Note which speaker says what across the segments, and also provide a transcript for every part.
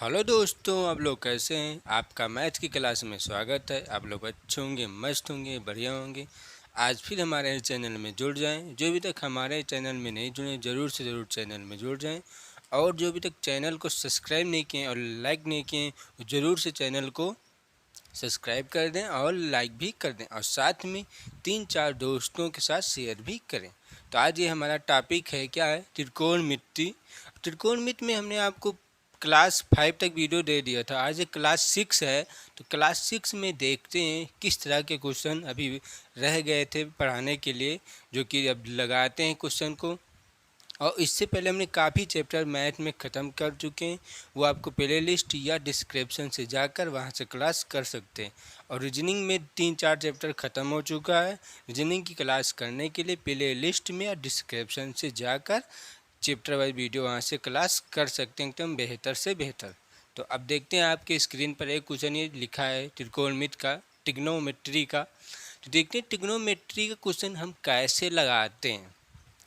Speaker 1: Hello दोस्तों, आप लोग कैसे हैं। आपका मैथ की क्लास में स्वागत है। आप लोग अच्छे होंगे, मस्त होंगे, बढ़िया होंगे। आज फिर हमारे चैनल में जुड़ जाएं। जो अभी तक हमारे चैनल में नहीं जुड़े, ज़रूर से ज़रूर चैनल में जुड़ जाएं। और जो अभी तक चैनल को सब्सक्राइब नहीं किए और लाइक नहीं किए, ज़रूर से चैनल को सब्सक्राइब कर दें और लाइक भी कर दें, और साथ में 3-4 दोस्तों के साथ शेयर भी करें। तो आज ये हमारा टॉपिक है, क्या है, त्रिकोणमिति। त्रिकोणमिति में हमने आपको क्लास 5 तक वीडियो दे दिया था। आज ये क्लास 6 है। तो क्लास 6 में देखते हैं किस तरह के क्वेश्चन अभी रह गए थे पढ़ाने के लिए, जो कि अब लगाते हैं क्वेश्चन को। और इससे पहले हमने काफ़ी चैप्टर मैथ में ख़त्म कर चुके हैं। वो आपको प्ले लिस्ट या डिस्क्रिप्शन से जाकर वहाँ से क्लास कर सकते हैं। और रीजनिंग में 3-4 चैप्टर ख़त्म हो चुका है। रीजनिंग की क्लास करने के लिए प्ले लिस्ट में या डिस्क्रिप्शन से जाकर चैप्टर वाइज वीडियो वहाँ से क्लास कर सकते हैं, एकदम बेहतर से बेहतर। तो अब देखते हैं, आपके स्क्रीन पर एक क्वेश्चन ये लिखा है त्रिकोणमिति का, ट्रिग्नोमेट्री का। तो देखते हैं ट्रिग्नोमेट्री का क्वेश्चन हम कैसे लगाते हैं।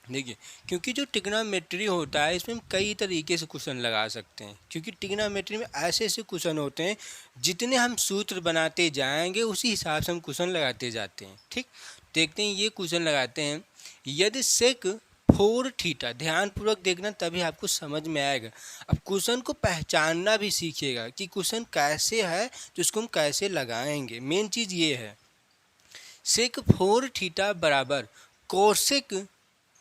Speaker 1: देखिए, क्योंकि जो ट्रिग्नोमेट्री होता है इसमें हम कई तरीके से क्वेश्चन लगा सकते हैं, क्योंकि ट्रिग्नोमेट्री में ऐसे ऐसे क्वेश्चन होते हैं जितने हम सूत्र बनाते जाएंगे उसी हिसाब से हम क्वेश्चन लगाते जाते हैं। ठीक, देखते हैं ये क्वेश्चन लगाते हैं। यदि सेक 4 थीटा, ध्यानपूर्वक देखना तभी आपको समझ में आएगा। अब क्वेश्चन को पहचानना भी सीखिएगा कि क्वेश्चन कैसे है, तो उसको हम कैसे लगाएंगे। मेन चीज़ ये है, सेक 4 थीटा बराबर कोसेक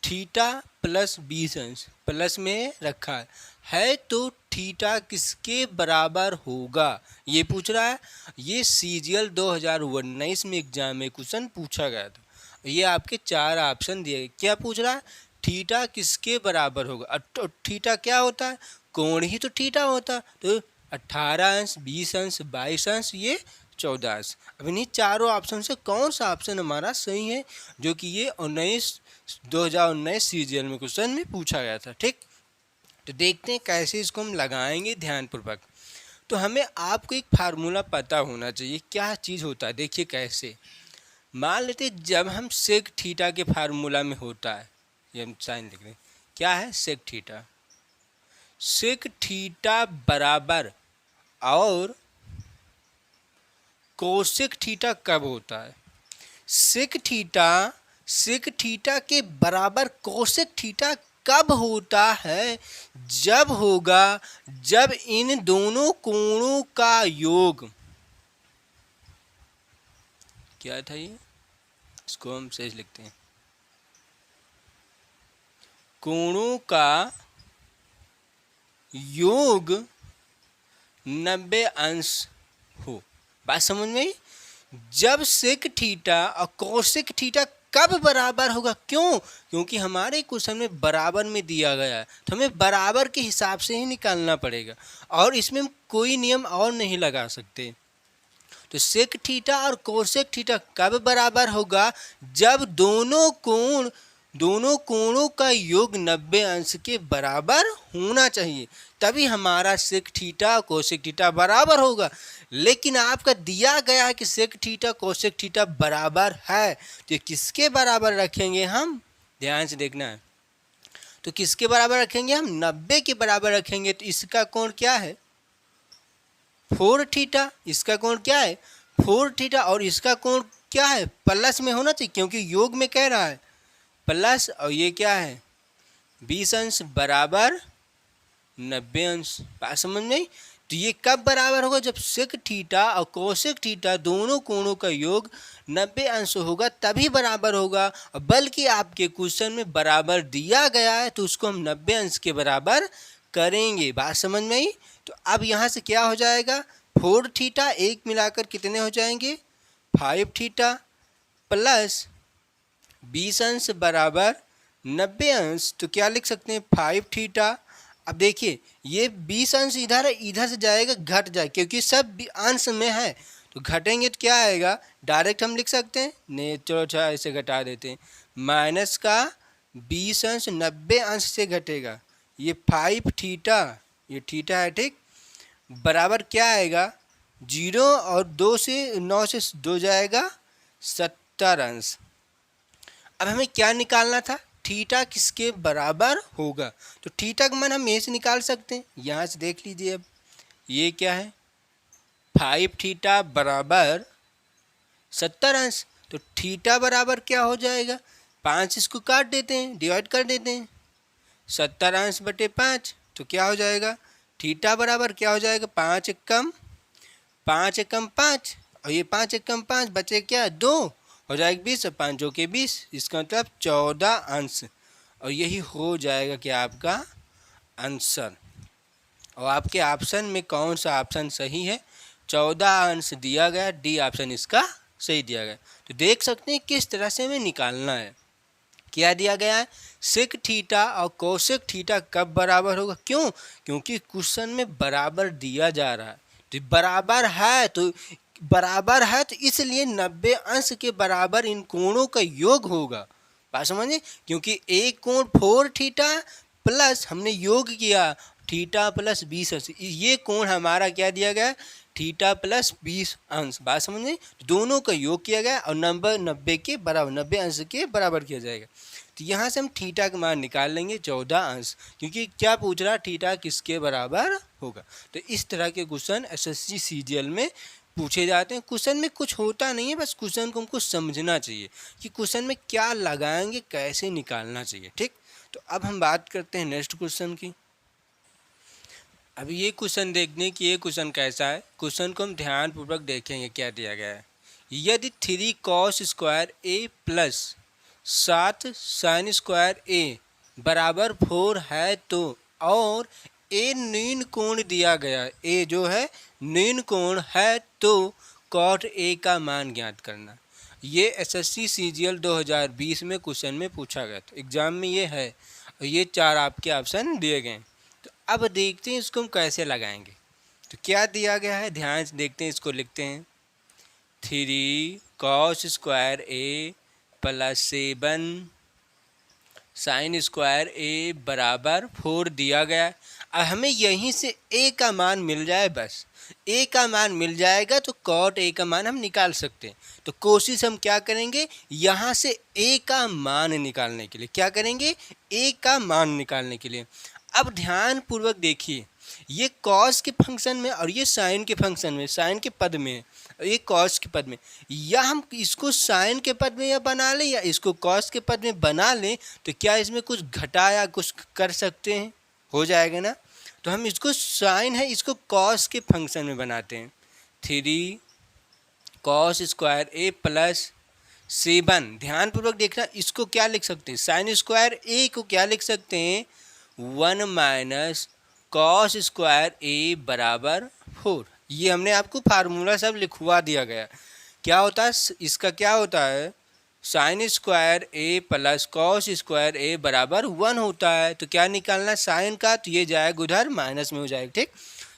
Speaker 1: थीटा प्लस 20 अंश प्लस में रखा है तो थीटा किसके बराबर होगा, ये पूछ रहा है। ये सीजीएल 2019 में एग्जाम में क्वेश्चन पूछा गया था। ये आपके 4 ऑप्शन दिए। क्या पूछ रहा है, थीटा किसके बराबर होगा। तो थीटा क्या होता है, कोण ही तो थीटा होता है। तो 18 अंश, 20 अंश, 22 अंश, ये 14 अंश। अब इन्हीं चारों ऑप्शन से कौन सा ऑप्शन हमारा सही है, जो कि ये 2019 सीजीएल में क्वेश्चन में पूछा गया था। ठीक, तो देखते हैं कैसे इसको हम लगाएंगे ध्यानपूर्वक। तो हमें आपको एक फार्मूला पता होना चाहिए, क्या चीज़ होता है। देखिए कैसे, मान लेते जब हम सेक थीटा के फार्मूला में होता है, ये हम साइन लिख रहे हैं, क्या है सेक थीटा। सेक थीटा बराबर और कोसेक थीटा कब होता है। सेक थीटा के बराबर कोसेक थीटा कब होता है, जब होगा जब इन दोनों कोणों का योग, क्या था ये, इसको हम सही लिखते हैं, कोणों का योग 90 अंश हो। बात समझ में आई। जब सेक थीटा और कोसेक थीटा कब बराबर होगा, क्यों, क्योंकि हमारे क्वेश्चन में बराबर में दिया गया है, तो हमें बराबर के हिसाब से ही निकालना पड़ेगा, और इसमें हम कोई नियम और नहीं लगा सकते। तो सेक थीटा और कोसेक थीटा कब बराबर होगा, जब दोनों कोणों का योग 90 अंश के बराबर होना चाहिए, तभी हमारा सेक थीटा कोसेक थीटा बराबर होगा। लेकिन आपका दिया गया है कि सेक थीटा कोसेक थीटा बराबर है, तो किसके बराबर रखेंगे हम, ध्यान से देखना है। तो किसके बराबर रखेंगे हम, 90 के बराबर रखेंगे। तो इसका कोण क्या है, 4 थीटा। इसका कोण क्या है, 4 थीटा। और इसका कोण क्या है, प्लस में होना चाहिए, क्योंकि योग में कह रहा है प्लस, और ये क्या है 20 अंश बराबर 90 अंश। बात समझ में आई। तो ये कब बराबर होगा, जब सेक थीटा और कोसेक थीटा दोनों कोणों का योग 90 अंश होगा, तभी बराबर होगा। बल्कि आपके क्वेश्चन में बराबर दिया गया है, तो उसको हम 90 अंश के बराबर करेंगे। बात समझ में आई। तो अब यहाँ से क्या हो जाएगा, 4 थीटा एक मिलाकर कितने हो जाएंगे, 5 थीटा प्लस 20 अंश बराबर 90 अंश। तो क्या लिख सकते हैं, 5 थीटा। अब देखिए ये 20 अंश इधर है, इधर से जाएगा घट जाए, क्योंकि सब अंश में है, तो घटेंगे तो क्या आएगा, डायरेक्ट हम लिख सकते हैं, नहीं चलो अच्छा ऐसे घटा देते हैं, माइनस का 20 अंश 90 अंश से घटेगा, ये 5 थीटा, ये थीटा है, ठीक, बराबर क्या आएगा, 0 और 2 से 9 से 2 जाएगा 70 अंश। अब हमें क्या निकालना था, थीटा किसके बराबर होगा। तो थीटा का मान हम यहीं से निकाल सकते हैं, यहाँ से देख लीजिए। अब ये क्या है 5 थीटा बराबर 70 अंश। तो थीटा बराबर क्या हो जाएगा 5, इसको काट देते हैं, डिवाइड कर देते हैं, 70 अंश बटे 5। तो क्या हो जाएगा थीटा बराबर क्या हो जाएगा 5 एकम 5, और ये 5 एकम 5 बचे क्या 2, हो जाएगा 20 और 5 जो कि 20, इसका मतलब 14 अंश। और यही हो जाएगा कि आपका आंसर। और आपके ऑप्शन में कौन सा ऑप्शन सही है 14 अंश दिया गया, डी ऑप्शन इसका सही दिया गया। तो देख सकते हैं किस तरह से हमें निकालना है। क्या दिया गया है सेक थीटा और कोसेक थीटा कब बराबर होगा, क्यों, क्योंकि क्वेश्चन में बराबर दिया जा रहा है। तो बराबर है तो इसलिए 90 अंश के बराबर इन कोणों का योग होगा। बात समझे, क्योंकि एक कोण 4 थीटा प्लस हमने योग किया थीटा प्लस 20 अंश, ये कोण हमारा क्या दिया गया थीटा प्लस 20 अंश। बात समझे, दोनों का योग किया गया और नंबर 90 के बराबर 90 अंश के बराबर किया जाएगा। तो यहाँ से हम थीटा का मान निकाल लेंगे 14 अंश, क्योंकि क्या पूछ रहा थीटा किसके बराबर होगा। तो इस तरह के क्वेश्चन एसएससी सीजीएल में पूछे जाते हैं। क्वेश्चन में कुछ होता नहीं है, बस क्वेश्चन को हमको समझना चाहिए कि क्वेश्चन में क्या लगाएंगे, कैसे निकालना चाहिए। ठीक, तो अब हम बात करते हैं नेक्स्ट क्वेश्चन की। अब ये क्वेश्चन देखने की ये क्वेश्चन कैसा है, क्वेश्चन को हम ध्यानपूर्वक देखेंगे क्या दिया गया है। यदि 3 cos स्क्वायर ए प्लस 7 sin स्क्वायर ए बराबर 4 है तो, और ए न्यून कोण दिया गया, ए जो है न्यून कोण है तो कॉट ए का मान ज्ञात करना। ये एसएससी सीजीएल 2020 में क्वेश्चन में पूछा गया था, एग्जाम में ये है और ये 4 आपके ऑप्शन दिए गए। तो अब देखते हैं इसको हम कैसे लगाएंगे। तो क्या दिया गया है ध्यान से देखते हैं, इसको लिखते हैं 3 cos स्क्वायर ए प्लस 7 sin स्क्वायर ए बराबर 4 दिया गया है। अब हमें यहीं से ए का मान मिल जाए, बस ए का मान मिल जाएगा तो कॉट ए का मान हम निकाल सकते हैं। तो कोशिश हम क्या करेंगे यहाँ से ए का मान निकालने के लिए, क्या करेंगे ए का मान निकालने के लिए। अब ध्यान पूर्वक देखिए, ये कॉस के फंक्शन में और ये साइन के फंक्शन में, साइन के पद में है, ये कॉस के पद में, या हम इसको साइन के पद में या बना लें या इसको कॉस के पद में बना लें, तो क्या इसमें कुछ घटा या कुछ कर सकते हैं, हो जाएगा ना। तो हम इसको साइन है इसको कॉस के फंक्शन में बनाते हैं। 3 cos स्क्वायर ए प्लस 7, ध्यानपूर्वक देखना, इसको क्या लिख सकते हैं साइन स्क्वायर ए को क्या लिख सकते हैं 1 माइनस कॉस स्क्वायर ए बराबर 4। ये हमने आपको फार्मूला सब लिखवा दिया गया। क्या होता है इसका, क्या होता है साइन स्क्वायर ए प्लस कॉस स्क्वायर ए बराबर 1 होता है। तो क्या निकालना साइन का, तो ये जाएगा उधर माइनस में हो जाएगा। ठीक,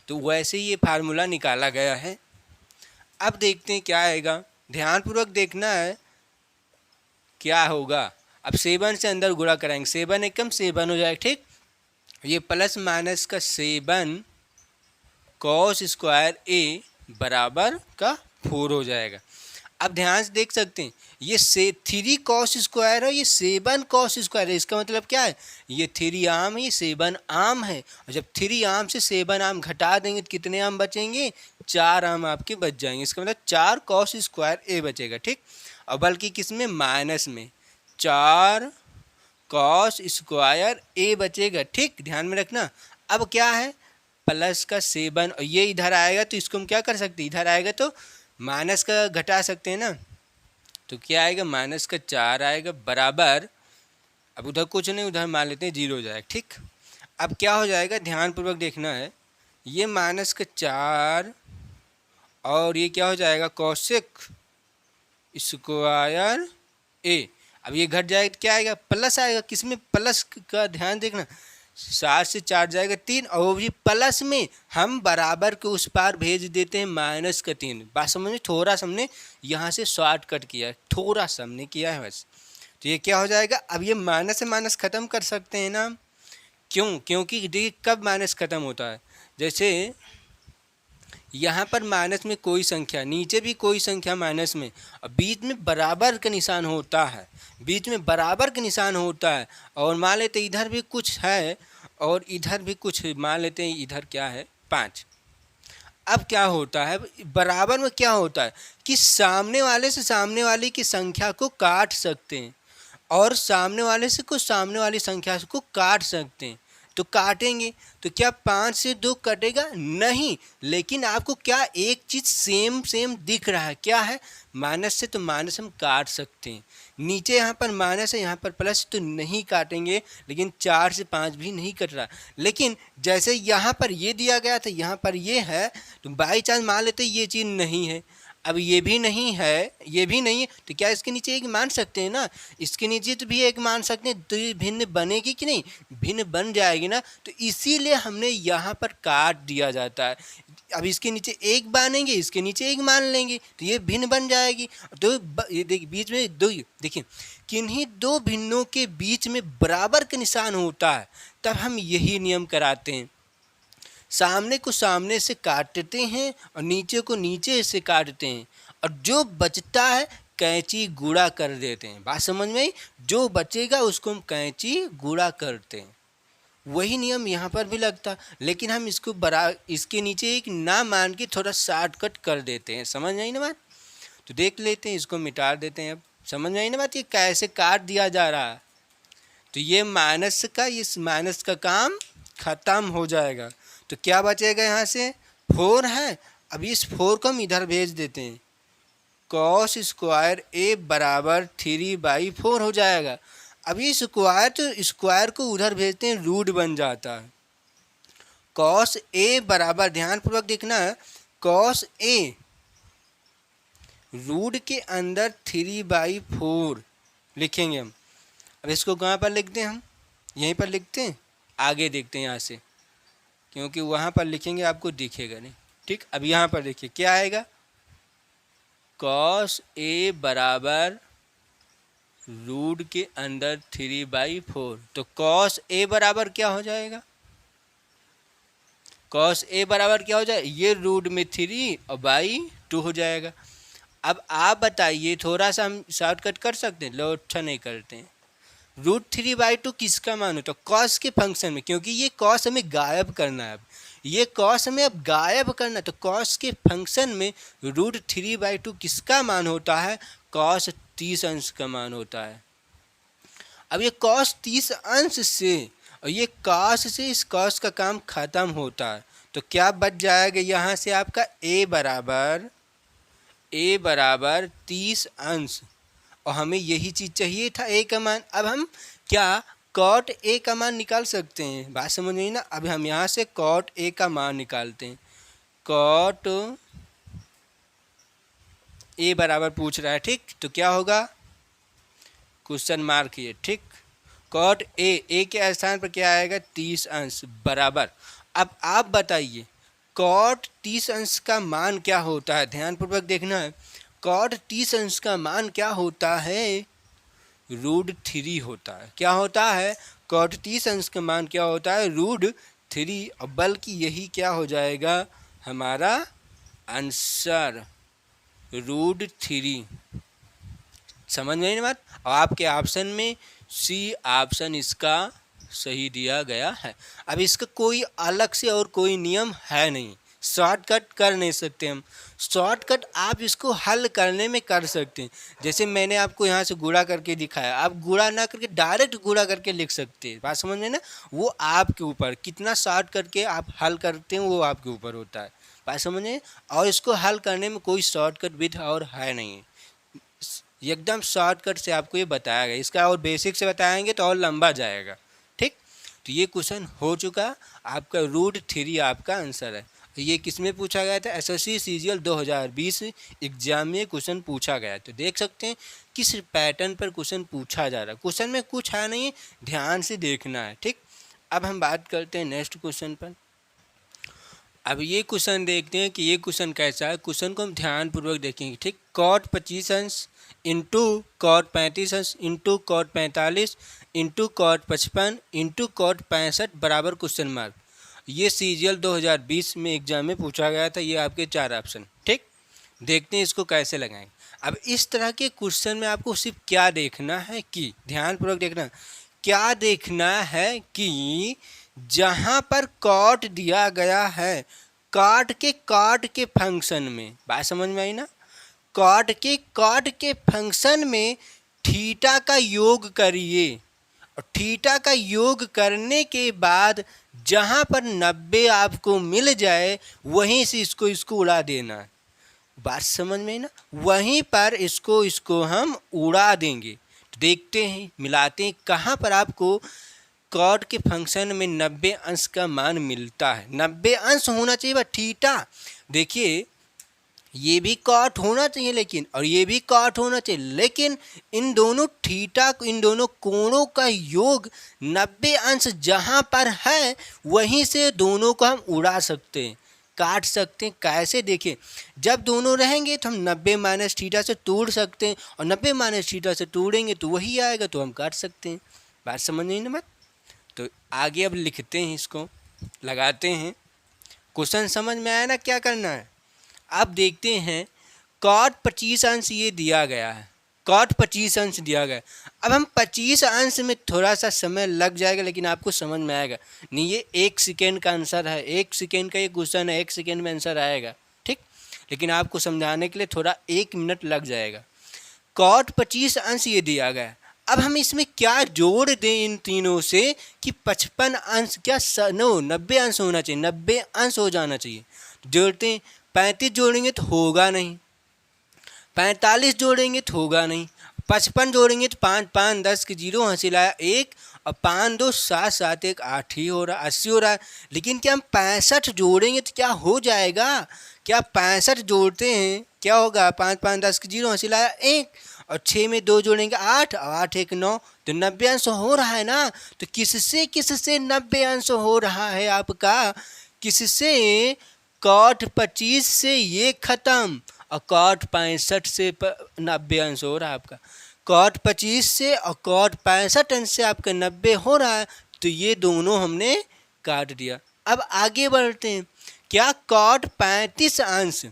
Speaker 1: तो वैसे ही ये फार्मूला निकाला गया है। अब देखते हैं क्या आएगा, ध्यानपूर्वक देखना है क्या होगा। अब 7 से अंदर गुणा कराएंगे, 7 एकम 7 हो जाएगा। ठीक, ये प्लस माइनस का 7 cos स्क्वायर ए बराबर का 4 हो जाएगा। अब ध्यान से देख सकते हैं ये 3 cos स्क्वायर है, ये 7 cos स्क्वायर है। इसका मतलब क्या है, ये 3 आम है, ये 7 आम है। और जब 3 आम से 7 आम घटा देंगे तो कितने आम बचेंगे 4 आम आपके बच जाएंगे। इसका मतलब 4 cos स्क्वायर ए बचेगा। ठीक, और बल्कि किसमें माइनस में 4 cos स्क्वायर ए बचेगा। ठीक, ध्यान में रखना। अब क्या है प्लस का 7 और ये इधर आएगा तो इसको हम क्या कर सकते हैं, इधर आएगा तो माइनस का घटा सकते हैं ना। तो क्या आएगा माइनस का 4 आएगा बराबर, अब उधर कुछ नहीं, उधर मान लेते हैं 0 हो जाएगा। ठीक, अब क्या हो जाएगा ध्यानपूर्वक देखना है, ये माइनस का 4 और ये क्या हो जाएगा कोसेक स्क्वायर ए। अब ये घट जाएगा तो क्या आएगा प्लस आएगा, किसमें प्लस का ध्यान देखना, 7 से 4 जाएगा 3 और वो भी प्लस में हम बराबर के उस पार भेज देते हैं माइनस का 3। बात समझ, थोड़ा सा हमने यहाँ से शॉर्टकट किया है, थोड़ा सा हमने किया है बस। तो ये क्या हो जाएगा, अब ये माइनस से माइनस ख़त्म कर सकते हैं ना, क्यों, क्योंकि देखिए कब माइनस ख़त्म होता है, जैसे यहाँ पर माइनस में कोई संख्या, नीचे भी कोई संख्या माइनस में, और बीच में बराबर का निशान होता है, बीच में बराबर का निशान होता है। और मान लेते इधर भी कुछ है और इधर भी कुछ, मान लेते हैं इधर क्या है 5, अब क्या होता है, बराबर में क्या होता है कि सामने वाले से सामने वाले की संख्या को काट सकते हैं और सामने वाले से कुछ सामने वाली संख्या को काट सकते हैं। तो काटेंगे तो क्या 5 से 2 कटेगा? नहीं। लेकिन आपको क्या एक चीज़ सेम सेम दिख रहा है, क्या है? माइनस से तो माइनस हम काट सकते हैं। नीचे यहाँ पर माइनस है, यहाँ पर प्लस, तो नहीं काटेंगे। लेकिन 4 से 5 भी नहीं कट रहा। लेकिन जैसे यहाँ पर ये दिया गया था, यहाँ पर ये है, तो बाई चांस मान लेते ये चीज़ नहीं है। अब ये भी नहीं है, ये भी नहीं है, तो क्या इसके नीचे एक मान सकते हैं ना? इसके नीचे तो भी एक मान सकते हैं। तो ये भिन्न बनेगी कि नहीं? भिन्न बन जाएगी ना। तो इसीलिए हमने यहाँ पर काट दिया जाता है। अब इसके नीचे एक मानेंगे, इसके नीचे एक मान लेंगे, तो ये भिन्न बन जाएगी। तो ये देखिए बीच में दो, देखिए किन्हीं दो भिन्नों के बीच में बराबर का निशान होता है, तब हम यही नियम कराते हैं। सामने को सामने से काटते हैं और नीचे को नीचे से काटते हैं, और जो बचता है कैंची गुणा कर देते हैं। बात समझ में आई? जो बचेगा उसको हम कैंची गुणा करते हैं। वही नियम यहाँ पर भी लगता, लेकिन हम इसको इसके नीचे एक ना मान के थोड़ा शॉर्टकट कर देते हैं। समझ आई ना बात? तो देख लेते हैं, इसको मिटा देते हैं। अब समझ आई ना बात, ये कैसे काट दिया जा रहा है। तो ये माइनस का, इस माइनस का काम खत्म हो जाएगा। तो क्या बचेगा? यहाँ से 4 है। अब इस 4 को हम इधर भेज देते हैं। कॉस स्क्वायर ए बराबर 3/4 हो जाएगा। अब ये स्क्वायर, तो स्क्वायर को उधर भेजते हैं, रूट बन जाता है। कॉस ए बराबर, ध्यानपूर्वक देखना है, कॉस ए रूट के अंदर 3/4 लिखेंगे हम। अब इसको कहाँ पर लिखते हैं? हम यहीं पर लिखते हैं। आगे देखते हैं यहाँ से, क्योंकि वहाँ पर लिखेंगे आपको दिखेगा नहीं। ठीक, अब यहाँ पर देखिए क्या आएगा। कॉस ए बराबर रूट के अंदर 3/4। तो कॉस ए बराबर क्या हो जाएगा? कॉस ए बराबर क्या हो जाएगा? ये रूट में 3 और बाई 2 हो जाएगा। अब आप बताइए, थोड़ा सा हम शॉर्टकट कर सकते हैं? लो, अच्छा नहीं करते हैं। रूट 3/2 किसका मान होता है? कॉस के फंक्शन में, क्योंकि ये कॉस हमें गायब करना है। अब ये कॉस हमें अब गायब करना है, तो कॉस के फंक्शन में रूट 3/2 किसका मान होता है? कॉस 30 अंश का मान होता है। अब ये कॉस 30 अंश से और ये कॉस से इस कॉस का काम खत्म होता है। तो क्या बच जाएगा यहाँ से आपका? ए बराबर 30 अंश, और हमें यही चीज़ चाहिए था, ए का मान। अब हम क्या कॉट ए का मान निकाल सकते हैं? बात समझ में ना? अब हम यहाँ से कॉट ए का मान निकालते हैं। कॉट ए बराबर पूछ रहा है, ठीक, तो क्या होगा? क्वेश्चन मार्क ये, ठीक। कॉट ए के स्थान पर क्या आएगा? 30 अंश बराबर। अब आप बताइए, कॉट 30 अंश का मान क्या होता है? ध्यानपूर्वक देखना है। कॉट 30 अंश का मान क्या होता है? रूट 3 होता है। क्या होता है? कॉट 30 अंश का मान क्या होता है? रूट 3। और बल्कि यही क्या हो जाएगा हमारा आंसर, रूट 3। समझ में आई ना बात? और आपके ऑप्शन में सी ऑप्शन इसका सही दिया गया है। अब इसका कोई अलग से और कोई नियम है नहीं, शॉर्टकट कर नहीं सकते हम। शॉर्टकट आप इसको हल करने में कर सकते हैं। जैसे मैंने आपको यहाँ से गुणा करके दिखाया, आप गुणा ना करके डायरेक्ट गुणा करके लिख सकते हैं। बात समझ में ना? वो आपके ऊपर कितना शॉर्ट करके आप हल करते हैं, वो आपके ऊपर होता है। बात समझ में? और इसको हल करने में कोई शॉर्टकट विधि और है नहीं, एकदम शॉर्टकट से आपको ये बताया गया। इसका और बेसिक से बताएंगे तो और लंबा जाएगा, ठीक। तो ये क्वेश्चन हो चुका, आपका रूट 3 आपका आंसर है। ये किस में पूछा गया था? एसएससी सीजीएल 2020 एग्जाम में क्वेश्चन पूछा गया। तो देख सकते हैं किस पैटर्न पर क्वेश्चन पूछा जा रहा है। क्वेश्चन में कुछ है नहीं, ध्यान से देखना है, ठीक। अब हम बात करते हैं नेक्स्ट क्वेश्चन पर। अब ये क्वेश्चन देखते हैं कि ये क्वेश्चन कैसा है। क्वेश्चन को हम ध्यानपूर्वक देखेंगे, ठीक। कॉट 25 अंश इंटू कॉट 35 अंश into cot 45 into cot 55 into cot 65 बराबर क्वेश्चन मार्क। ये सीजीएल 2020 में एग्जाम में पूछा गया था। ये आपके 4 ऑप्शन, ठीक। देखते हैं इसको कैसे लगाएंगे। अब इस तरह के क्वेश्चन में आपको सिर्फ क्या देखना है कि, ध्यानपूर्वक देखना, क्या देखना है कि जहाँ पर कॉट दिया गया है, काट के फंक्शन में, बात समझ में आई ना, काट के फंक्शन में थीटा का योग करिए और थीटा का योग करने के बाद जहाँ पर 90 आपको मिल जाए वहीं से इसको उड़ा देना है। बात समझ में ना, वहीं पर इसको हम उड़ा देंगे। तो देखते हैं, मिलाते हैं कहाँ पर आपको कॉट के फंक्शन में 90 अंश का मान मिलता है। 90 अंश होना चाहिए बस थीटा। देखिए ये भी कॉट होना चाहिए लेकिन, और ये भी कॉट होना चाहिए, लेकिन इन दोनों थीटा, इन दोनों कोणों का योग 90 अंश जहाँ पर है वहीं से दोनों को हम उड़ा सकते हैं, काट सकते हैं। कैसे, देखिए जब दोनों रहेंगे तो हम 90 माइनस थीटा से तोड़ सकते हैं, और 90 माइनस थीटा से तोड़ेंगे तो वही आएगा, तो हम काट सकते हैं। बात समझ नहीं ना बात। तो आगे अब लिखते हैं, इसको लगाते हैं। क्वेश्चन समझ में आया ना, क्या करना है। अब देखते हैं कॉट 25 अंश ये दिया गया है, कॉट 25 अंश दिया गया है। अब हम 25 अंश में थोड़ा सा समय लग जाएगा, लेकिन आपको समझ में आएगा। नहीं, ये 1 सेकेंड का आंसर है, 1 सेकेंड का ये क्वेश्चन है, 1 सेकेंड में आंसर आएगा, ठीक। लेकिन आपको समझाने के लिए थोड़ा 1 मिनट लग जाएगा। कॉट 25 अंश ये दिया गया है। अब हम इसमें क्या जोड़ दें इन तीनों से कि 55 अंश, क्या 90 अंश होना चाहिए, 90 अंश हो जाना चाहिए। जोड़ते हैं, 35 जोड़ेंगे तो होगा नहीं, 45 जोड़ेंगे तो होगा नहीं, 55 जोड़ेंगे तो 5 5 10 के 0 हासिल आया 1, और 5 2 7 7 1 8 ही हो रहा, 80 हो रहा है। लेकिन क्या हम 65 जोड़ेंगे तो क्या हो जाएगा, क्या 65 जोड़ते हैं क्या होगा, 5 5 10 के 0 हासिल आया 1, और 6 में 2 जोड़ेंगे 8, और 8 1 9, तो 90 अंश हो रहा है ना। तो किससे 90 अंश हो रहा है आपका, किससे, कॉट 25 से ये खत्म, और कॉट 65 से 90 अंश हो रहा है आपका। कॉट 25 से और कॉट 65 अंश से आपका 90 हो रहा है, तो ये दोनों हमने काट दिया। अब आगे बढ़ते हैं, क्या कॉट 35 अंश,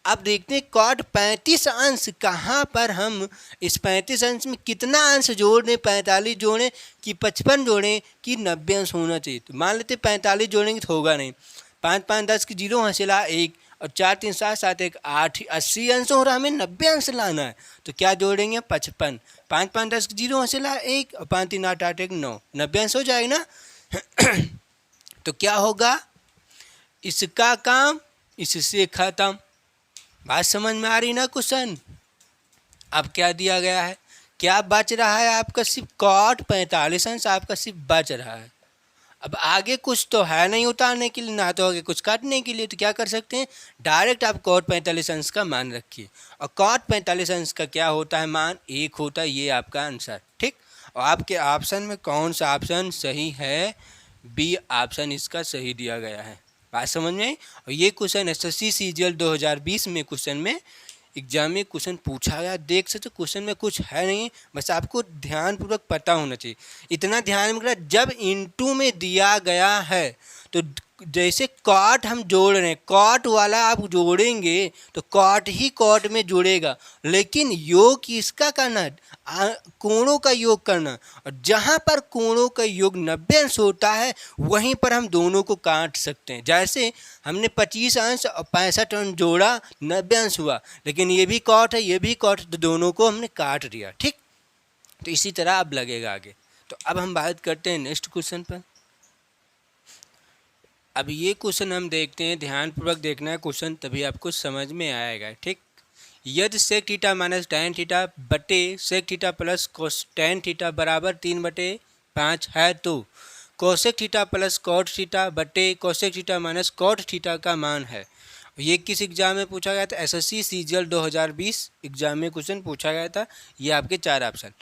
Speaker 1: अब देखते हैं कॉट 35 अंश कहाँ पर हम इस 35 अंश में कितना अंश जोड़ दें, 45 जोड़ें कि 55 जोड़ें कि 90 अंश होना चाहिए। तो मान लेते 45 जोड़ेंगे तो होगा नहीं, 5 5 10 की 0 हासिला 1, और 4 3 7 7 1 8, 80 अंश हो रहा, हमें 90 अंश लाना है। तो क्या जोड़ेंगे, 55, 5 5 10 की 0 हासिला 1, और 5 3 8 8 1 9, 90 अंश हो जाएगा ना। तो क्या होगा, इसका काम इससे खत्म। बात समझ में आ रही ना क्वेश्चन। अब क्या दिया गया है, क्या बच रहा है आपका, सिर्फ कॉट 45 अंश आपका सिर्फ बच रहा है। अब आगे कुछ तो है नहीं उतारने के लिए, ना तो आगे कुछ काटने के लिए। तो क्या कर सकते हैं, डायरेक्ट आप कॉट 45 अंश का मान रखिए, और कॉट 45 अंश का क्या होता है मान, 1 होता है, ये आपका आंसर, ठीक। और आपके ऑप्शन में कौन सा ऑप्शन सही है, बी ऑप्शन इसका सही दिया गया है। बात समझ में आई। और ये क्वेश्चन एसएससी सीजीएल 2020 में क्वेश्चन में एग्जाम में क्वेश्चन पूछा गया। देख सकते क्वेश्चन में कुछ है नहीं, बस आपको ध्यानपूर्वक पता होना चाहिए। इतना ध्यान में, जब इनटू में दिया गया है तो जैसे कॉट हम जोड़ रहे हैं, कॉट वाला आप जोड़ेंगे तो कॉट ही कॉट में जुड़ेगा, लेकिन योग किसका करना है, कोणों का योग करना। और जहाँ पर कोणों का योग 90 अंश होता है वहीं पर हम दोनों को काट सकते हैं। जैसे हमने 25 अंश और 65 अंश जोड़ा, 90 अंश हुआ, लेकिन ये भी कॉट है ये भी कॉट, तो दोनों को हमने काट दिया, ठीक। तो इसी तरह अब लगेगा आगे। तो अब हम बात करते हैं नेक्स्ट क्वेश्चन पर। अब ये क्वेश्चन हम देखते हैं, ध्यानपूर्वक देखना है क्वेश्चन, तभी आपको समझ में आएगा, ठीक। यदि sec theta minus tan theta बटे sec theta plus cos tan theta बराबर 3/5 है, तो cosec theta plus cot theta बटे cosec theta minus cot theta का मान है। ये किस एग्जाम में पूछा गया था, एसएससी सीजीएल 2020 एग्जाम में क्वेश्चन पूछा गया था। ये आपके 4 ऑप्शन।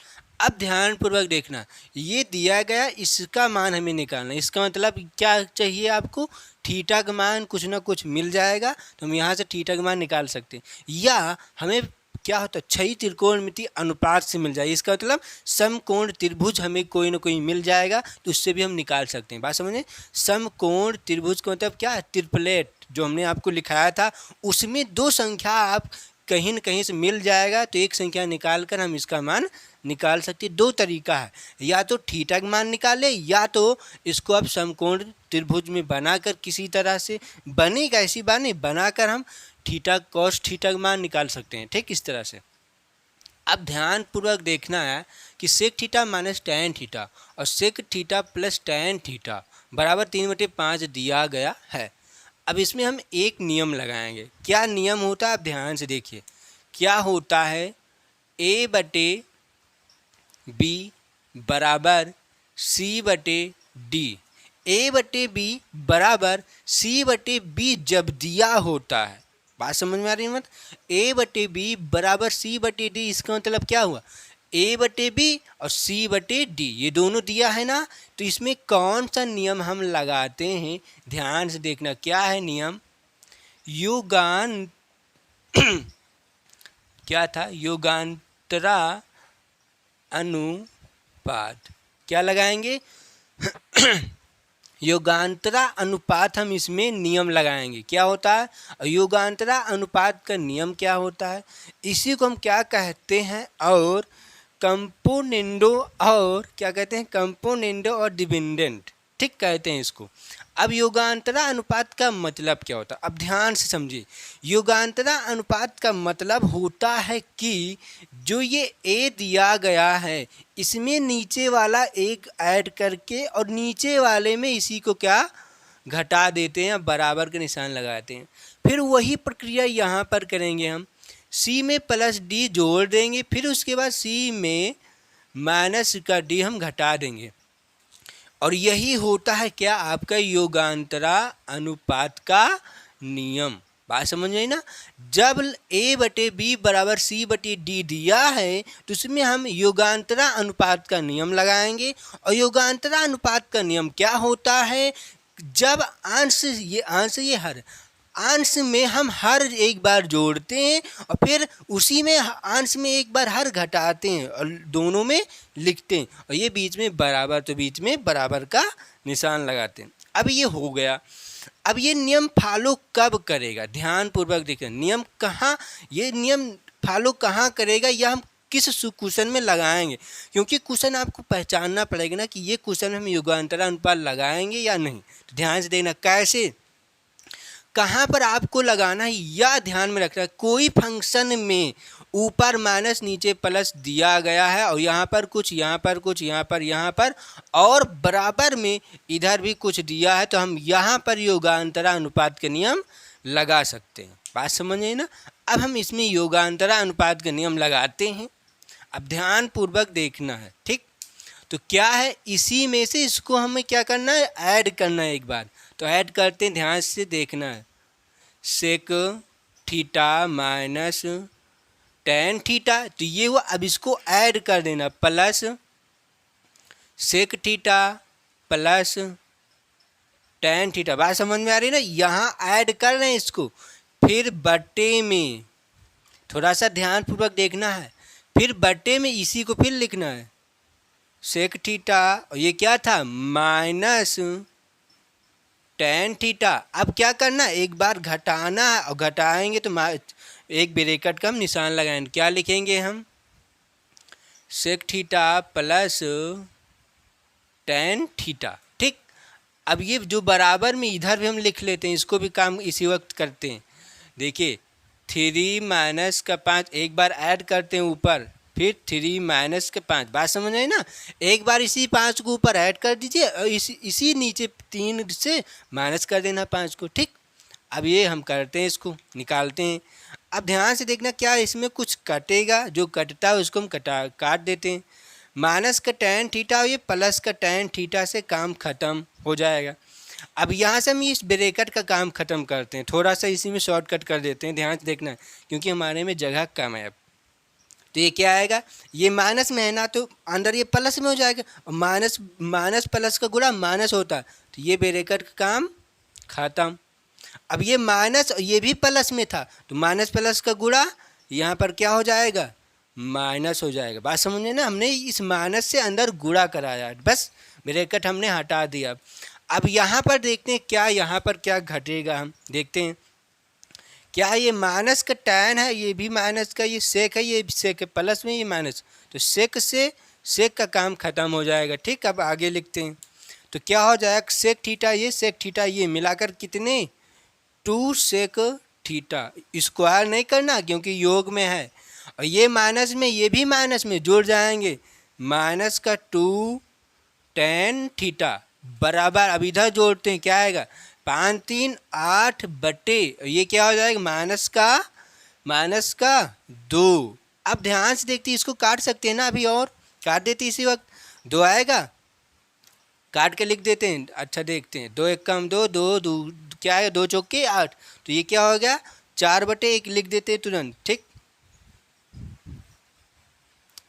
Speaker 1: अब ध्यानपूर्वक देखना, ये दिया गया, इसका मान हमें निकालना। इसका मतलब क्या चाहिए आपको, थीटा का मान कुछ ना कुछ मिल जाएगा, तो हम यहाँ से थीटा का मान निकाल सकते हैं। या हमें क्या होता है, क्षयी त्रिकोणमिति अनुपात से मिल जाए, इसका मतलब समकोण त्रिभुज हमें कोई ना कोई मिल जाएगा, तो उससे भी हम निकाल सकते हैं। बात समझे, समकोण त्रिभुज का मतलब क्या है, ट्रिपलेट जो हमने आपको लिखाया था, उसमें 2 संख्या आप कहीं न कहीं से मिल जाएगा तो एक संख्या निकाल कर हम इसका मान निकाल सकते। दो तरीका है, या तो थीटा का मान निकाले या तो इसको आप समकोण त्रिभुज में बनाकर किसी तरह से बनेगा, ऐसी बात नहीं, बनाकर हम थीटा कॉस थीटा का मान निकाल सकते हैं। ठीक, इस तरह से। अब ध्यान पूर्वक देखना है कि sec theta minus tan theta और sec theta plus tan theta बराबर 3/5 दिया गया है। अब इसमें हम एक नियम लगाएंगे। क्या नियम होता है, आप ध्यान से देखिए। क्या होता है, A/B बराबर C/D। A/B बराबर C/B जब दिया होता है, बात समझ में आ रही है मत? A/B बराबर C/D, इसका मतलब क्या हुआ, A/B और C/D ये दोनों दिया है ना, तो इसमें कौन सा नियम हम लगाते हैं, ध्यान से देखना। क्या है नियम, युगान क्या था, युगांतरा अनुपात। क्या लगाएंगे योगांतरा अनुपात, हम इसमें नियम लगाएंगे। क्या होता है, योगांतरा अनुपात का नियम क्या होता है, इसी को हम क्या कहते हैं, और कंपोनेंडो, और क्या कहते हैं, कंपोनेंडो और डिपेंडेंट, ठीक कहते हैं इसको। अब योगांतरा अनुपात का मतलब क्या होता है, अब ध्यान से समझिए। योगांतरा अनुपात का मतलब होता है कि जो ये ए दिया गया है, इसमें नीचे वाला एक ऐड करके और नीचे वाले में इसी को क्या घटा देते हैं, बराबर के निशान लगाते हैं। फिर वही प्रक्रिया यहाँ पर करेंगे हम, सी में प्लस डी जोड़ देंगे, फिर उसके बाद सी में माइनस का डी हम घटा देंगे, और यही होता है क्या, आपका योगांतरा अनुपात का नियम। बात समझ में आई ना? जब A/B बराबर C/D दिया है तो उसमें हम योगांतरा अनुपात का नियम लगाएंगे। और योगांतरा अनुपात का नियम क्या होता है, जब अंश ये हर अंश में हम हर एक बार जोड़ते हैं और फिर उसी में अंश में एक बार हर घटाते हैं और दोनों में लिखते हैं, और ये बीच में बराबर, तो बीच में बराबर का निशान लगाते हैं। अब ये हो गया। अब ये नियम फॉलो कब करेगा, ध्यान पूर्वक देखिए। नियम कहाँ, ये नियम फॉलो कहाँ करेगा, या हम किस क्वेश्चन में लगाएंगे, क्योंकि क्वेश्चन आपको पहचानना पड़ेगा ना कि ये क्वेश्चन में हम योगांतरा अनुपात लगाएंगे या नहीं। तो ध्यान से देखना कैसे, कहाँ पर आपको लगाना है, या ध्यान में रखना। कोई फंक्शन में ऊपर माइनस नीचे प्लस दिया गया है और यहाँ पर कुछ, यहाँ पर कुछ, यहाँ पर और बराबर में इधर भी कुछ दिया है, तो हम यहाँ पर योगांतरा अनुपात के नियम लगा सकते हैं। बात समझ आई ना? अब हम इसमें योगांतरा अनुपात के नियम लगाते हैं। अब ध्यान पूर्वक देखना है, ठीक। तो क्या है, इसी में से इसको हमें क्या करना है, ऐड करना है एक बार। तो ऐड करते हैं, ध्यान से देखना है। Sec theta minus tan theta, तो ये हुआ। अब इसको ऐड कर देना, plus sec theta plus tan theta. बात समझ में आ रही है ना? यहाँ ऐड कर रहे हैं इसको, फिर बटे में, थोड़ा सा ध्यान पूर्वक देखना है, फिर बटे में इसी को फिर लिखना है, सेक थीटा, और ये क्या था, माइनस टैन थीटा। अब क्या करना, एक बार घटाना है, और घटाएंगे तो एक ब्रैकेट का हम निशान लगाएंगे। क्या लिखेंगे हम, sec theta plus tan theta, ठीक। अब ये जो बराबर में इधर भी हम लिख लेते हैं, इसको भी काम इसी वक्त करते हैं। देखिए 3 माइनस का 5 एक बार ऐड करते हैं ऊपर, फिर 3 माइनस के 5। बात समझ आई ना? एक बार इसी 5 को ऊपर ऐड कर दीजिए और इसी नीचे 3 से माइनस कर देना 5 को, ठीक। अब ये हम करते हैं, इसको निकालते हैं। अब ध्यान से देखना, क्या इसमें कुछ कटेगा, जो कटता है उसको हम काट देते हैं। माइनस का टैन थीटा और ये प्लस का टैन थीटा से काम खत्म हो जाएगा। अब यहाँ से हम इस ब्रैकेट का काम खत्म करते हैं, थोड़ा सा इसी में शॉर्टकट कर देते हैं। ध्यान से देखना, क्योंकि हमारे में जगह कम है। अब तो ये क्या आएगा, ये माइनस में है ना, तो अंदर ये प्लस में हो जाएगा। माइनस प्लस का गुणा माइनस होता है, तो ये ब्रैकेट का काम खत्म। अब ये माइनस, ये भी प्लस में था, तो माइनस प्लस का गुणा यहाँ पर क्या हो जाएगा, माइनस हो जाएगा। बात समझे ना? हमने इस माइनस से अंदर गुणा कराया, बस ब्रैकेट हमने हटा दिया। अब यहाँ पर देखते हैं क्या, यहाँ पर क्या घटेगा, हम देखते हैं क्या ये माइनस का टैन है, ये भी माइनस का, ये सेक है, ये सेक है, प्लस में ये माइनस, तो सेक से सेक का काम खत्म हो जाएगा। ठीक, अब आगे लिखते हैं तो क्या हो जाएगा, सेक थीटा ये सेक थीटा ये मिलाकर कितने 2 सेक थीटा, स्क्वायर नहीं करना क्योंकि योग में है, और ये माइनस में ये भी माइनस में जुड़ जाएंगे, माइनस का 2 टेन थीटा बराबर, अब इधर जोड़ते हैं क्या आएगा 5 3 8 बटे, ये क्या हो जाएगा माइनस का 2। अब ध्यान से देखते हैं, इसको काट सकते हैं ना अभी, और काट देते इसी वक्त, 2 आएगा, काट के लिख देते हैं। अच्छा देखते हैं, 2 1 कम 2 2 2 क्या है 2 चौके 8, तो ये क्या हो गया 4 बटे 1 लिख देते हैं तुरंत। ठीक,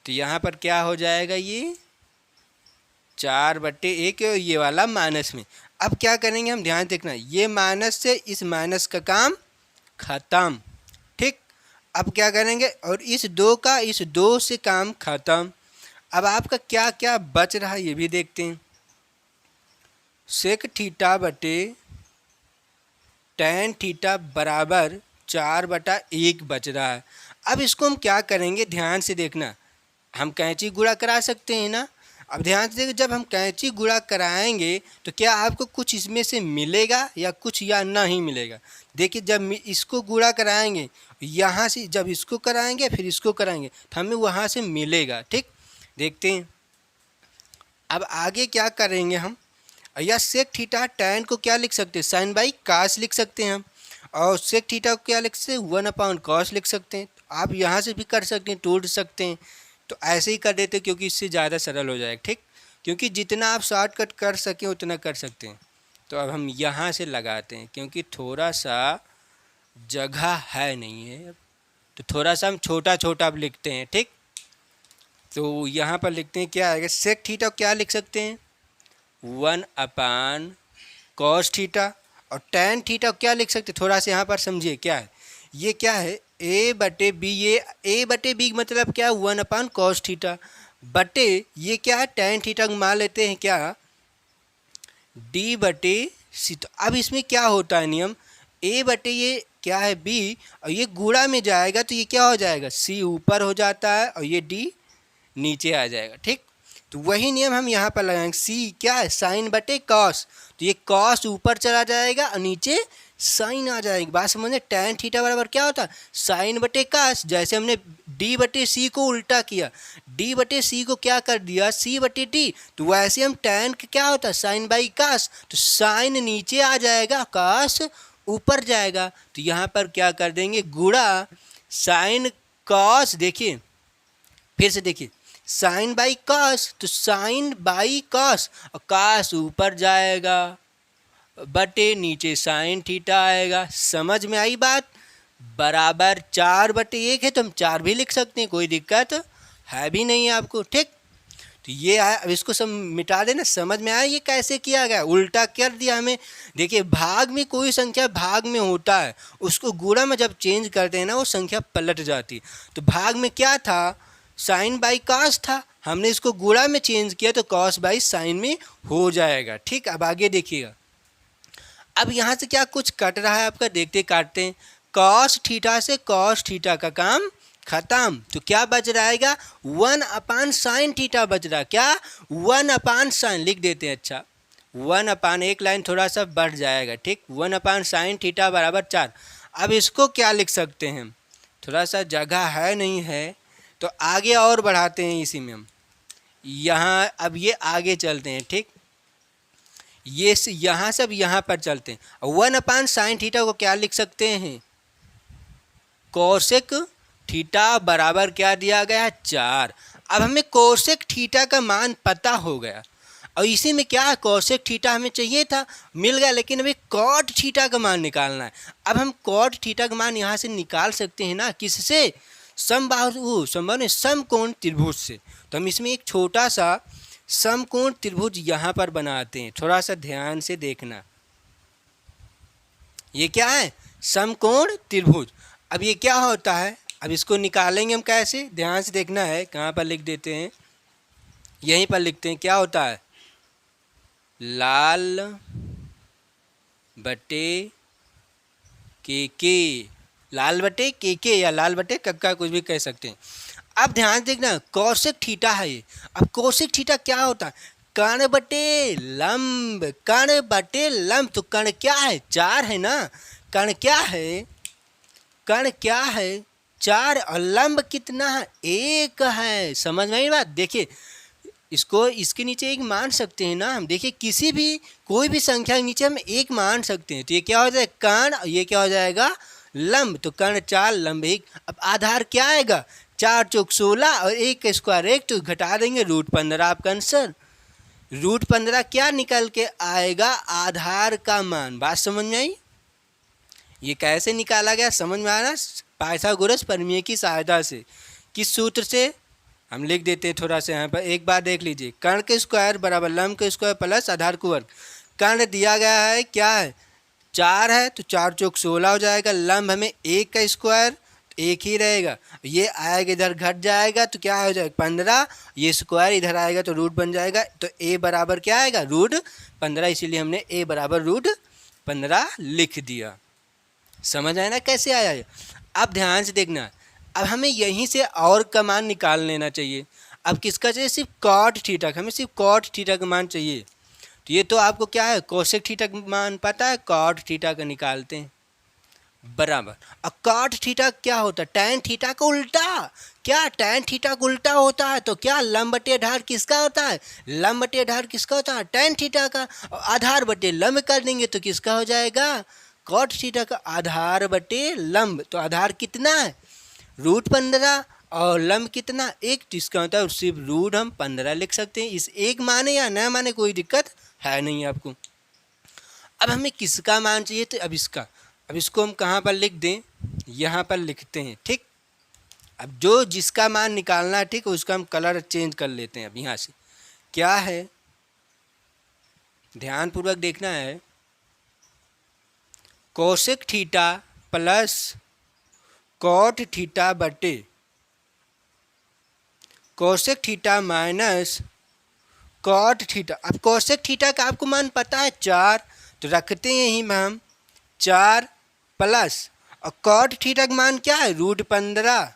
Speaker 1: तो यहाँ पर क्या हो जाएगा ये 4 बटे 1, ये वाला माइनस में। अब क्या करेंगे हम, ध्यान देखना, ये माइनस से इस माइनस का काम खत्म। ठीक, अब क्या करेंगे, और इस 2 का इस 2 से काम खत्म। अब आपका क्या क्या बच रहा है ये भी देखते हैं, सेक थीटा बटे टेन थीटा बराबर 4 बटा 1 बच रहा है। अब इसको हम क्या करेंगे, ध्यान से देखना, हम कैंची गुणा करा सकते हैं ना। अब ध्यान से देखो, जब हम कैंची गुणा कराएंगे तो क्या आपको कुछ इसमें से मिलेगा या कुछ या नहीं मिलेगा। देखिए जब इसको गुणा कराएंगे, यहाँ से जब इसको कराएंगे फिर इसको कराएंगे तो हमें वहाँ से मिलेगा। ठीक, देखते हैं अब आगे क्या करेंगे हम, या सेक थीटा टैन को क्या लिख सकते हैं, साइन बाई कास लिख सकते हैं हम, और सेक थीटा को क्या लिख सकते हैं 1 कॉस लिख सकते हैं। आप यहाँ से भी कर सकते हैं, तोड़ सकते हैं, तो ऐसे ही कर देते क्योंकि इससे ज़्यादा सरल हो जाएगा। ठीक, क्योंकि जितना आप शॉर्टकट कर सकें उतना कर सकते हैं। तो अब हम यहाँ से लगाते हैं, क्योंकि थोड़ा सा जगह है नहीं है, तो थोड़ा सा हम छोटा छोटा अब लिखते हैं। ठीक, तो यहाँ पर लिखते हैं क्या आएगा, सेक थीटा क्या लिख सकते हैं 1 कॉस थीटा, और टैन थीटा क्या लिख सकते हैं, थोड़ा सा यहाँ पर समझिए क्या है, ये क्या है ए बटे बी, ये ए बटे बी मतलब क्या 1 कॉस थीटा बटे ये क्या है टैन थीटा मान लेते हैं क्या डी बटे सी। तो अब इसमें क्या होता है नियम, ए बटे ये क्या है बी, और ये गुणा में जाएगा तो ये क्या हो जाएगा सी ऊपर हो जाता है और ये डी नीचे आ जाएगा। ठीक, तो वही नियम हम यहाँ पर लगाएंगे, सी क्या है साइन बटे कॉस, तो ये कॉस ऊपर चला जाएगा और नीचे साइन आ जाएगी। बात समझे, टैन थीटा बराबर क्या होता है साइन बटे कास, जैसे हमने डी बटे सी को उल्टा किया, डी बटे सी को क्या कर दिया सी बटे डी, तो वैसे हम टैन का क्या होता है साइन बाई कास, तो साइन नीचे आ जाएगा कास ऊपर जाएगा, तो यहाँ पर क्या कर देंगे गुणा साइन कॉस, देखिए फिर से देखिए साइन बाई कॉस, तो साइन बाई कॉस और कॉस ऊपर जाएगा बटे नीचे साइन थीटा आएगा। समझ में आई बात, बराबर 4 बटे 1 है तो हम 4 भी लिख सकते हैं, कोई दिक्कत है भी नहीं है आपको। ठीक, तो ये आया, अब इसको सब मिटा देना। समझ में आया ये कैसे किया गया, उल्टा कर दिया हमें। देखिए भाग में कोई संख्या भाग में होता है, उसको गुणा में जब चेंज करते हैं ना वो संख्या पलट जाती। तो भाग में क्या था साइन बाई कॉस था, हमने इसको गुणा में चेंज किया तो कॉस बाई साइन में हो जाएगा। ठीक, अब आगे देखिएगा, अब यहाँ से क्या कुछ कट रहा है आपका, देखते काटते हैं, कॉस थीटा से कॉस थीटा का काम खत्म, तो क्या बच रहेगा 1 साइन थीटा बच रहा, क्या 1 साइन लिख देते हैं। अच्छा 1 एक लाइन थोड़ा सा बढ़ जाएगा। ठीक, 1 साइन थीटा बराबर 4। अब इसको क्या लिख सकते हैं, थोड़ा सा जगह है नहीं है तो आगे और बढ़ाते हैं इसी में हम, यहाँ अब ये आगे चलते हैं। ठीक, ये यहाँ से अब यहाँ पर चलते हैं, 1 साइन थीटा को क्या लिख सकते हैं कोसेक थीटा बराबर क्या दिया गया है 4। अब हमें कोसेक थीटा का मान पता हो गया, और इसी में क्या है कोसेक थीटा हमें चाहिए था मिल गया, लेकिन अभी कॉट थीटा का मान निकालना है। अब हम कॉट थीटा का मान यहाँ से निकाल सकते हैं ना, किससे समबाहु समकोण त्रिभुज से। तो हम इसमें एक छोटा सा समकोण त्रिभुज यहाँ पर बनाते हैं, थोड़ा सा ध्यान से देखना, ये क्या है समकोण त्रिभुज। अब ये क्या होता है, अब इसको निकालेंगे हम कैसे, ध्यान से देखना है, कहाँ पर लिख देते हैं यहीं पर लिखते हैं, क्या होता है लाल बटे के लाल बटे के या लाल बटे कक्का, कुछ भी कह सकते हैं। अब ध्यान देखना, कोसेक थीटा है ये। अब कोसेक थीटा क्या होता है? कर्ण बटे लंब, कर्ण बटे लंब। तो कर्ण क्या है? 4 है ना। कर्ण क्या है? कर्ण क्या है? 4। और लंब कितना है? 1 है। समझ में आई बात? देखिए, इसको इसके नीचे एक मान सकते हैं ना हम। देखिए, किसी भी कोई भी संख्या के नीचे हम एक मान सकते हैं। तो ये क्या हो जाएगा? कर्ण। ये क्या हो जाएगा? लंब। तो कर्ण 4 लंब 1। अब आधार क्या आएगा? 4 चौक 16 और 1 का स्क्वायर 1, तो घटा देंगे √15 आपका आंसर। √15 क्या निकल के आएगा? आधार का मान। बात समझ में आई? ये कैसे निकाला गया समझ में आना? पाइथागोरस प्रमेय की सहायता से। किस सूत्र से? हम लिख देते हैं थोड़ा सा यहाँ पर, एक बार देख लीजिए। कर्ण के स्क्वायर बराबर लंब के स्क्वायर प्लस आधार का वर्ग। कर्ण दिया गया है क्या है? 4 है, तो 4 चौक 16 हो जाएगा। लंब हमें 1 का स्क्वायर, 1 ही रहेगा। ये आएगा इधर घट जाएगा, तो क्या हो जाएगा? 15। ये स्क्वायर इधर आएगा तो रूट बन जाएगा। तो a बराबर क्या आएगा? √15। इसीलिए हमने a बराबर √15 लिख दिया। समझ आया ना कैसे आया ये? अब ध्यान से देखना, अब हमें यहीं से और का मान निकाल लेना चाहिए। अब किसका चाहिए? सिर्फ कॉट थीटा का। हमें सिर्फ कॉट थीटा का मान चाहिए। तो ये तो आपको क्या है? कोसेक थीटा का मान पता है? कॉट थीटा का निकालते हैं बराबर। अब कॉट थीटा क्या होता है? टैन थीटा का उल्टा। क्या टैन थीटा का उल्टा होता है? तो क्या लंब बटे आधार किसका होता है? लंब बटे आधार किसका होता है? टैन थीटा का। और आधार बटे लंब कर देंगे तो किसका हो जाएगा? कॉट थीटा का। आधार बटे लंब, तो आधार कितना है? √15 और लंब कितना? 1। तो इसका होता है सिर्फ रूट हम 15 लिख सकते हैं। इस एक माने या न माने कोई दिक्कत है नहीं आपको। अब हमें किसका मान चाहिए? तो अब इसको हम कहाँ पर लिख दें? यहाँ पर लिखते हैं, ठीक। अब जो जिसका मान निकालना है, ठीक, उसका हम कलर चेंज कर लेते हैं। अब यहाँ से क्या है, ध्यानपूर्वक देखना है। Cosec theta plus cot theta बटे cosec theta minus cot theta. अब कोसेक थीटा का आपको मान पता है 4, तो रखते हैं यहीं में हम 4 प्लस, और कॉट थीटा का मान क्या है? √15।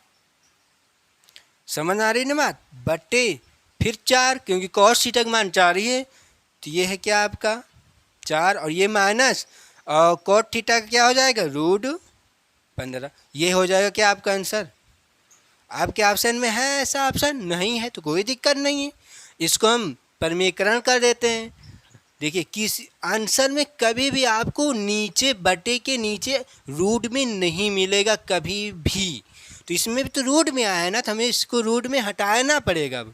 Speaker 1: समझ आ रही ना बात? बटे फिर 4, क्योंकि कॉस थीटा का मान 4 ही है। तो ये है क्या आपका 4, और ये माइनस, और कॉट थीटा का क्या हो जाएगा? √15। ये हो जाएगा क्या आपका आंसर? आपके ऑप्शन में है ऐसा ऑप्शन? नहीं है तो कोई दिक्कत नहीं है, इसको हम प्रमेयकरण कर देते हैं। देखिए, किस आंसर में कभी भी आपको नीचे बटे के नीचे रूट में नहीं मिलेगा कभी भी। तो इसमें भी तो रूट में आया है ना, तो हमें इसको रूट में हटाना पड़ेगा। अब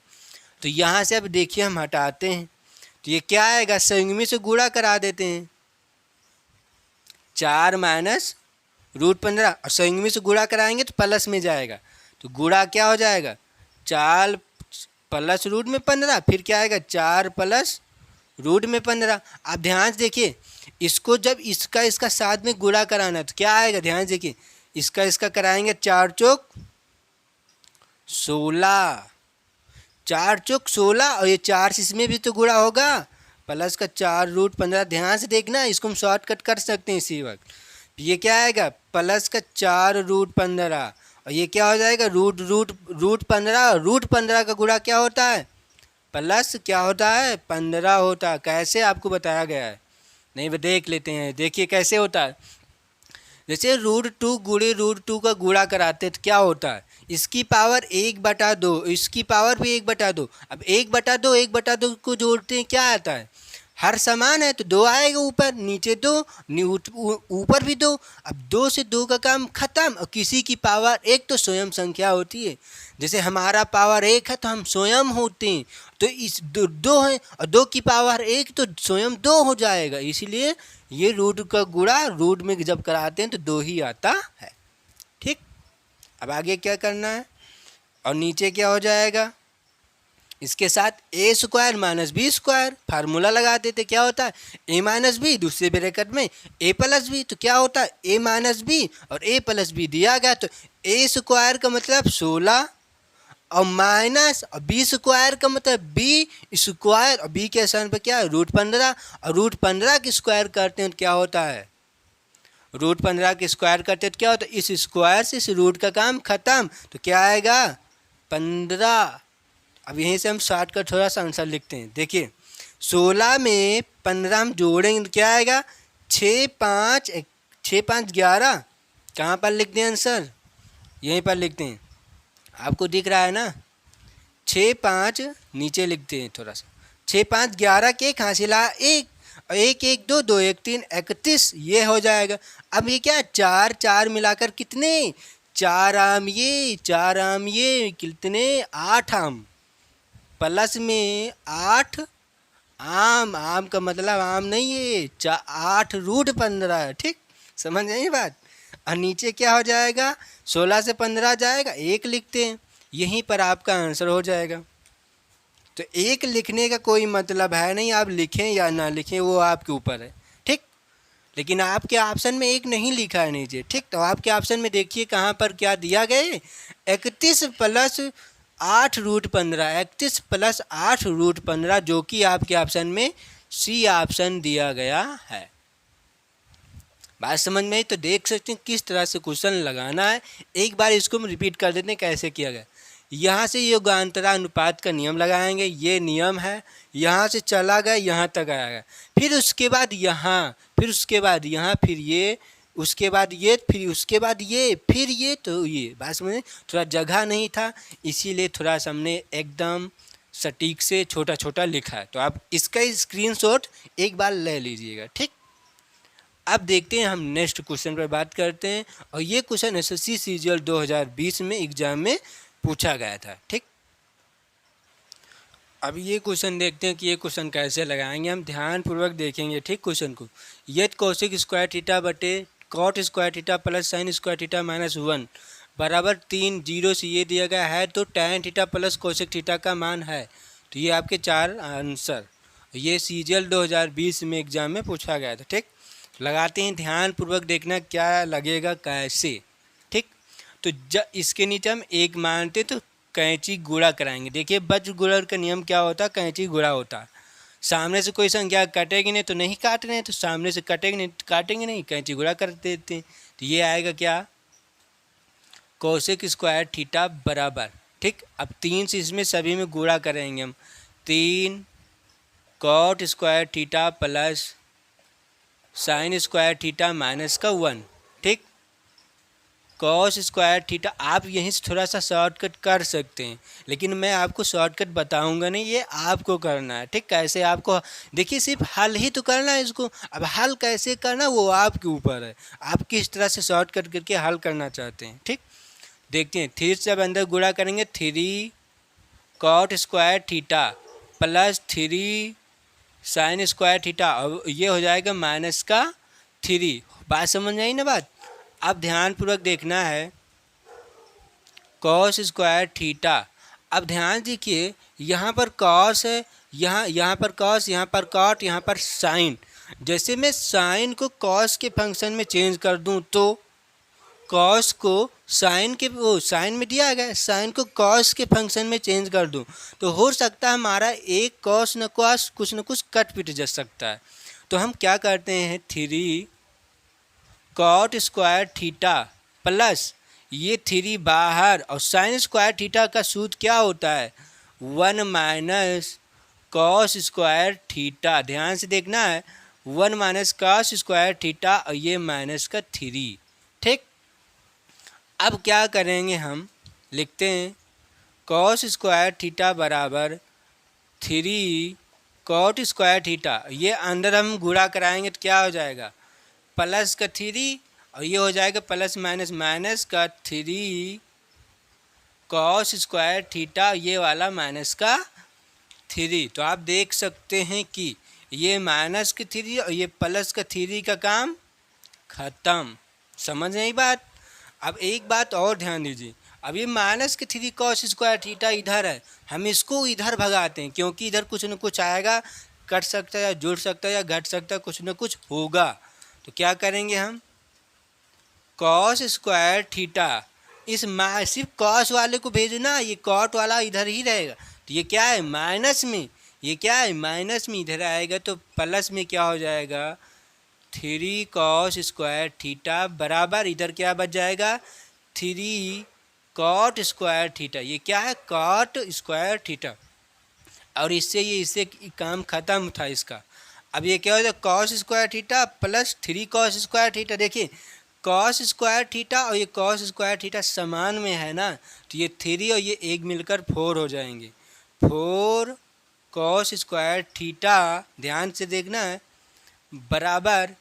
Speaker 1: तो यहाँ से अब देखिए हम हटाते हैं, तो ये क्या आएगा? संयुग्मी से गुणा करा देते हैं। 4 माइनस √15, और संयुग्मी से गुणा कराएंगे तो प्लस में जाएगा। तो गुणा क्या हो जाएगा? 4 प्लस √15, फिर क्या आएगा? 4 प्लस √15। आप ध्यान से देखिए, इसको जब इसका साथ में गुणा कराना है तो क्या आएगा? ध्यान से देखिए, इसका कराएंगे 4 चौक 16, 4 चौक 16, और ये 4 से इसमें भी तो गुणा होगा, प्लस का 4 √15। ध्यान से देखना, इसको हम शॉर्टकट कर सकते हैं इसी वक्त। ये क्या आएगा? प्लस का 4 √15, और ये क्या हो जाएगा? √15। √15 का गुणा क्या होता है? प्लस क्या होता है? 15 होता है। कैसे आपको बताया गया है? नहीं, वो देख लेते हैं। देखिए कैसे होता है। जैसे √2 गुणे √2 का गुणा कराते तो क्या होता है? इसकी पावर 1/2, इसकी पावर भी 1/2। अब 1/2 1/2 को जोड़ते हैं, क्या आता है? हर समान है तो 2 आएगा ऊपर, नीचे 2, ऊपर भी 2। अब 2 से 2 का काम खत्म। और किसी की पावर 1 तो स्वयं संख्या होती है। जैसे हमारा पावर 1 है तो हम स्वयं होते हैं, तो इस 2 है, और 2 की पावर 1 तो स्वयं 2 हो जाएगा। इसीलिए ये रूट का गुणा रूट में जब कराते हैं तो 2 ही आता है, ठीक। अब आगे क्या करना है, और नीचे क्या हो जाएगा? इसके साथ a² माइनस b², फार्मूला लगा देते। क्या होता है? a माइनस बी, दूसरे ब्रैकेट में a प्लस बी। तो क्या होता है? a माइनस बी और a प्लस बी दिया गया, तो a² का मतलब 16, और माइनस, और b² का मतलब b², और b के स्थान पर क्या है? √15, और √15 की स्क्वायर करते हैं तो क्या होता है? रूट 15 के स्क्वायर करते तो क्या होता है, इस स्क्वायर से इस रूट का काम खत्म, तो क्या आएगा 15। अब यहीं से हम शॉर्टकट थोड़ा सा आंसर लिखते हैं। देखिए 16 में 15 हम जोड़ेंगे तो क्या आएगा 6 5 11। कहाँ पर लिखते हैं आंसर, यहीं पर लिखते हैं, आपको दिख रहा है ना। 6 5 नीचे लिखते हैं थोड़ा सा, 6 5 11 के एक हासिला एक, और 1 1 2 2 1 3 31, ये हो जाएगा। अब ये क्या 4 4 मिलाकर कितने 4 आम, ये 4 आम, ये कितने 8 आम, प्लस में 8 आम, आम का मतलब आम नहीं है 8 रूट 15, ठीक समझ नहीं बात। और नीचे क्या हो जाएगा 16 से 15 जाएगा, 1 लिखते हैं, यहीं पर आपका आंसर हो जाएगा। तो 1 लिखने का कोई मतलब है नहीं, आप लिखें या ना लिखें वो आपके ऊपर है, ठीक। लेकिन आपके ऑप्शन में 1 नहीं लिखा है नीचे, ठीक। तो आपके ऑप्शन में देखिए कहाँ पर क्या दिया गया, 31 प्लस 8 रूट 15, 31 प्लस 8 रूट 15, जो कि आपके ऑप्शन में सी ऑप्शन दिया गया है। बात समझ में आई? तो देख सकते हैं किस तरह से क्वेश्चन लगाना है। एक बार इसको हम रिपीट कर देते हैं कैसे किया गया। यहाँ से योगांतरानुपात का नियम लगाएंगे, ये नियम है, यहाँ से चला गया यहाँ तक आएगा, फिर उसके बाद यहाँ, फिर उसके बाद यहाँ, फिर ये, उसके बाद ये, फिर उसके बाद ये, फिर ये, तो ये। बात समझे? थोड़ा जगह नहीं था इसीलिए थोड़ा सा हमने एकदम सटीक से छोटा छोटा लिखा है। तो आप इसका स्क्रीनशॉट एक बार ले लीजिएगा, ठीक। अब देखते हैं हम नेक्स्ट क्वेश्चन पर बात करते हैं, और ये क्वेश्चन एसएससी सीजीएल 2020 में एग्जाम में पूछा गया था, ठीक। अब ये क्वेश्चन देखते हैं कि ये क्वेश्चन कैसे लगाएंगे, हम ध्यानपूर्वक देखेंगे, ठीक। क्वेश्चन को, यदि कोसेक स्क्वायर थीटा बटे cot square theta plus sine square theta -1 बराबर 3 0 से ये दिया गया है, तो tan theta plus cosec theta का मान है। तो ये आपके 4 आंसर, ये सीजीएल 2020 में एग्जाम में पूछा गया था, ठीक। लगाते हैं, ध्यानपूर्वक देखना क्या लगेगा कैसे, ठीक। तो इसके नीचे हम 1 मानते तो कैंची गुणा कराएंगे। देखिए बज्र गुणन का नियम क्या होता है, कैंची गुणा होता है। सामने से कोई संख्या कटेगी नहीं तो नहीं काट रहे हैं, तो सामने से कटेगी नहीं काटेंगे नहीं, कैंची गुणा कर देते हैं। तो ये आएगा क्या कोसेक स्क्वायर थीटा बराबर, ठीक। अब 3 से इसमें सभी में गुणा करेंगे हम, 3 cot square theta plus sine square theta -1, ठीक। कॉस स्क्वायर थीटा, आप यहीं से थोड़ा सा शॉर्टकट कर सकते हैं, लेकिन मैं आपको शॉर्टकट बताऊंगा नहीं, ये आपको करना है, ठीक। कैसे आपको, देखिए सिर्फ हल ही तो करना है इसको, अब हल कैसे करना वो आपके ऊपर है, आप किस तरह से शॉर्टकट करके हल करना चाहते हैं, ठीक। देखते हैं, 3 से अब अंदर गुणा करेंगे, 3 cot square theta plus 3 sine square theta, और ये हो जाएगा -3। बात समझ आई ना बात। अब ध्यानपूर्वक देखना है कॉस स्क्वायर थीटा। अब ध्यान दीजिए यहाँ पर कॉस है, यहाँ पर कॉस, यहाँ पर कॉट, यहाँ पर साइन। जैसे मैं साइन को कॉस के फंक्शन में चेंज कर दूँ तो कॉस को साइन के, वो साइन में दिया गया है, साइन को कॉस के फंक्शन में चेंज कर दूं तो हो सकता है हमारा एक कॉस न कॉस कुछ न कुछ कट पिट जा सकता है। तो हम क्या करते हैं, 3 कॉट स्क्वायर थीटा प्लस ये 3 बाहर, और साइन स्क्वायर थीटा का सूत्र क्या होता है 1 माइनस कॉस स्क्वायर थीटा। ध्यान से देखना है, 1 माइनस कॉस स्क्वायर थीटा, और ये माइनस का 3, ठीक। अब क्या करेंगे, हम लिखते हैं कॉस स्क्वायर थीटा बराबर 3 कॉट स्क्वायर थीटा, ये अंदर हम गुणा कराएंगे तो क्या हो जाएगा प्लस का 3, और ये हो जाएगा प्लस माइनस माइनस का 3 कॉस स्क्वायर थीटा, ये वाला माइनस का 3। तो आप देख सकते हैं कि ये माइनस का 3 और ये प्लस का 3 का काम खत्म। समझ नहीं बात। अब एक बात और ध्यान दीजिए, अब ये माइनस के 3 कॉस स्क्वायर थीटा इधर है, हम इसको इधर भगाते हैं क्योंकि इधर कुछ न कुछ आएगा, कट सकता है या जुड़ सकता है या घट सकता है, कुछ न कुछ होगा। तो क्या करेंगे हम, कॉस स्क्वायर थीटा, इस सिर्फ कॉस वाले को भेजना, ये कॉट वाला इधर ही रहेगा। तो ये क्या है माइनस में, ये क्या है माइनस में इधर आएगा, तो प्लस में क्या हो जाएगा 3 कॉस स्क्वायर थीटा बराबर इधर क्या बच जाएगा 3 कॉट स्क्वायर थीटा। ये क्या है कॉट स्क्वायर थीटा और इससे काम खत्म था इसका। अब ये क्या हो जाएगा cos square theta plus 3 cos square theta. देखिए कॉस स्क्वायर थीटा और ये कॉस स्क्वायर थीटा समान में है ना, तो ये 3 और ये 1 मिलकर 4 हो जाएंगे। 4 कॉस स्क्वायर थीटा ध्यान से देखना है बराबर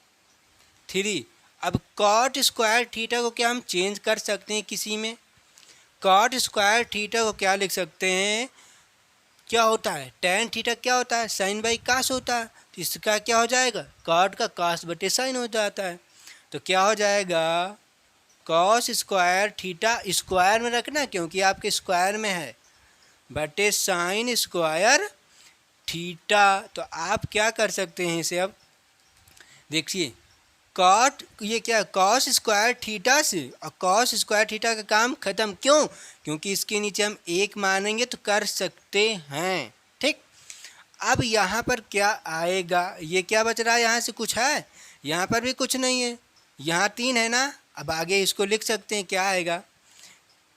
Speaker 1: 3। अब कॉट स्क्वायर थीटा को क्या हम चेंज कर सकते हैं किसी में? कॉट स्क्वायर थीटा को क्या लिख सकते हैं, क्या होता है tan थीटा क्या होता है साइन बाई कास होता है, तो इसका क्या हो जाएगा कॉट का कास बटे साइन हो जाता है। तो क्या हो जाएगा कॉस स्क्वायर थीटा स्क्वायर में रखना क्योंकि आपके स्क्वायर में है बटे साइन स्क्वायर थीटा। तो आप क्या कर सकते हैं इसे, अब देखिए कॉट ये क्या कॉस स्क्वायर थीटा से और कॉस स्क्वायर थीटा का काम खत्म। क्यों? क्योंकि इसके नीचे हम 1 मानेंगे तो कर सकते हैं। ठीक, अब यहाँ पर क्या आएगा, ये क्या बच रहा है यहाँ से कुछ है, यहाँ पर भी कुछ नहीं है, यहाँ 3 है ना। अब आगे इसको लिख सकते हैं क्या आएगा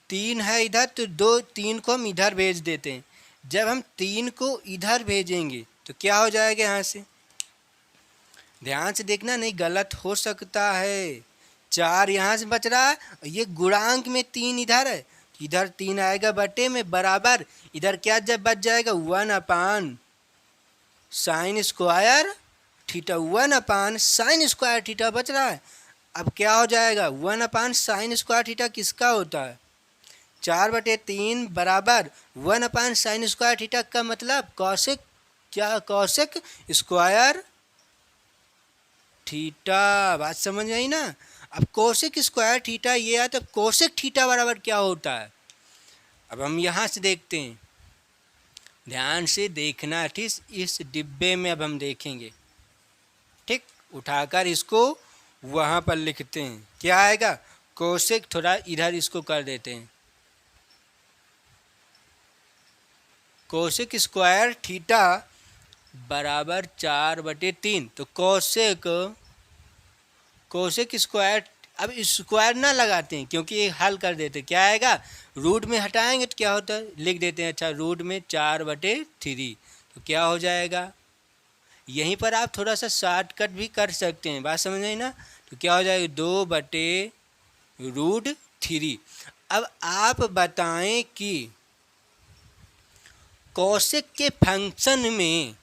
Speaker 1: 3 है इधर तो 3 को हम इधर भेज देते हैं। जब हम 3 को इधर भेजेंगे तो क्या हो जाएगा यहाँ से, ध्यान से देखना नहीं गलत हो सकता है। 4 यहाँ से बच रहा है, ये गुणांक में 3 इधर है, इधर 3 आएगा बटे में बराबर इधर क्या जब बच जाएगा 1 अपान साइन स्क्वायर थीटा। 1 अपान साइन स्क्वायर थीटा बच रहा है। अब क्या हो जाएगा 1 अपान साइन स्क्वायर थीटा किसका होता है 4/3 बराबर 1 अपान साइन स्क्वायर थीटा का मतलब कॉसेक क्या कॉसेक स्क्वायर थीटा। बात समझ आई ना। अब कोसेक स्क्वायर थीटा ये है तो कोसेक थीटा बराबर क्या होता है, अब हम यहाँ से देखते हैं, ध्यान से देखना ठीक, इस डिब्बे में अब हम देखेंगे। ठीक, उठाकर इसको वहाँ पर लिखते हैं क्या आएगा कोसेक, थोड़ा इधर इसको कर देते हैं कोसेक स्क्वायर थीटा बराबर 4/3। तो कोसेक स्क्वायर, अब स्क्वायर ना लगाते हैं क्योंकि ये हल कर देते, क्या आएगा रूट में हटाएंगे तो क्या होता है लिख देते हैं अच्छा रूट में 4/3। तो क्या हो जाएगा, यहीं पर आप थोड़ा सा शॉर्टकट भी कर सकते हैं, बात समझ आई ना। तो क्या हो जाएगा 2/√3। अब आप बताएं कि कोसेक के फंक्शन में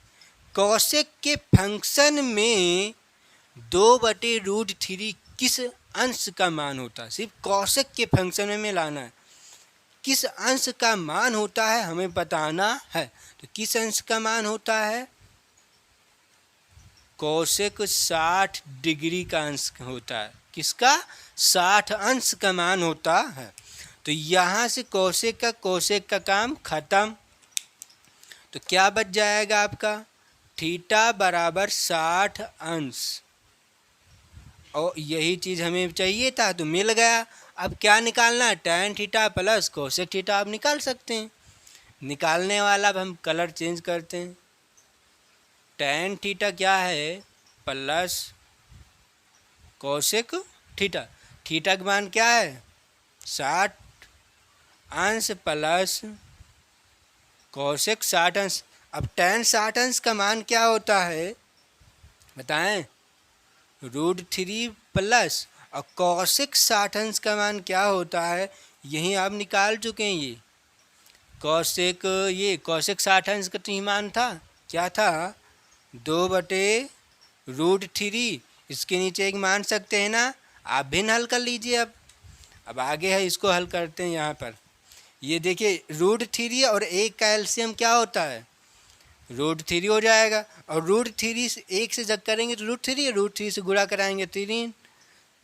Speaker 1: 2/√3 किस अंश का मान होता है, सिर्फ कोसेक के फंक्शन में लाना है, किस अंश का मान होता है हमें बताना है। तो किस अंश का मान होता है, कोसेक 60 डिग्री का अंश होता है, किसका 60 अंश का मान होता है। तो यहाँ से कोसेक का काम खत्म। तो क्या बच जाएगा आपका थीटा बराबर 60 अंश, और यही चीज़ हमें चाहिए था तो मिल गया। अब क्या निकालना है tan theta plus cosec theta आप निकाल सकते हैं। निकालने वाला अब हम कलर चेंज करते हैं, tan थीटा क्या है प्लस कोसेक थीटा, थीटा का मान क्या है 60 अंश प्लस कोसेक 60 अंश। अब tan 60 अंश का मान क्या होता है बताएं √3 प्लस, और कोसेक 60 अंश का मान क्या होता है यही आप निकाल चुके हैं। ये कोसेक 60 अंश का तो ही मान था क्या था 2/√3। इसके नीचे एक मान सकते हैं ना, आप भी हल कर लीजिए। अब आगे है इसको हल करते हैं। यहाँ पर ये देखिए √3 और 1 का एलसीएम क्या होता है √3 हो जाएगा, और √3 से 1 से जग करेंगे तो √3 से गुणा कराएंगे 3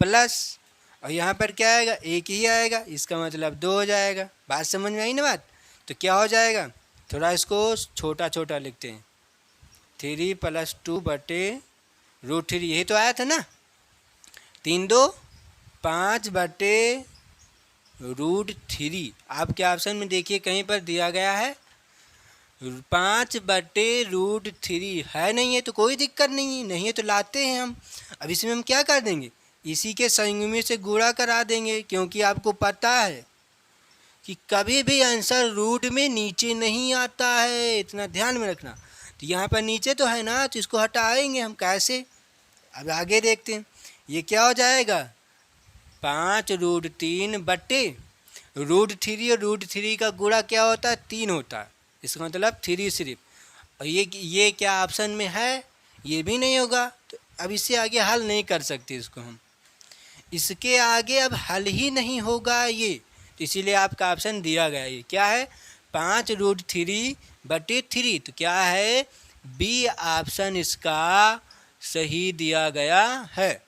Speaker 1: प्लस, और यहाँ पर क्या आएगा 1 ही आएगा, इसका मतलब 2 हो जाएगा। बात समझ में आई ना बात। तो क्या हो जाएगा, थोड़ा इसको छोटा छोटा लिखते हैं 3 + 2/√3, यही तो आया था ना 3 2 5/√3। आपके ऑप्शन में देखिए कहीं पर दिया गया है 5/√3 है, नहीं है तो कोई दिक्कत नहीं है, नहीं है तो लाते हैं हम। अब इसमें हम क्या कर देंगे, इसी के संयुग्मी से गुणा करा देंगे, क्योंकि आपको पता है कि कभी भी आंसर रूट में नीचे नहीं आता है, इतना ध्यान में रखना। तो यहाँ पर नीचे तो है ना, तो इसको हटाएंगे हम कैसे। अब आगे देखते हैं, ये क्या हो जाएगा, 5√3/√3 और √3 का गुणा क्या होता है, 3 होता है, इसका मतलब 3 सिर्फ। और ये क्या ऑप्शन में है, ये भी नहीं होगा, तो अब इससे आगे हल नहीं कर सकते इसको हम, इसके आगे अब हल ही नहीं होगा ये, तो इसीलिए आपका ऑप्शन दिया गया ये क्या है, 5√3/3। तो क्या है, बी ऑप्शन इसका सही दिया गया है।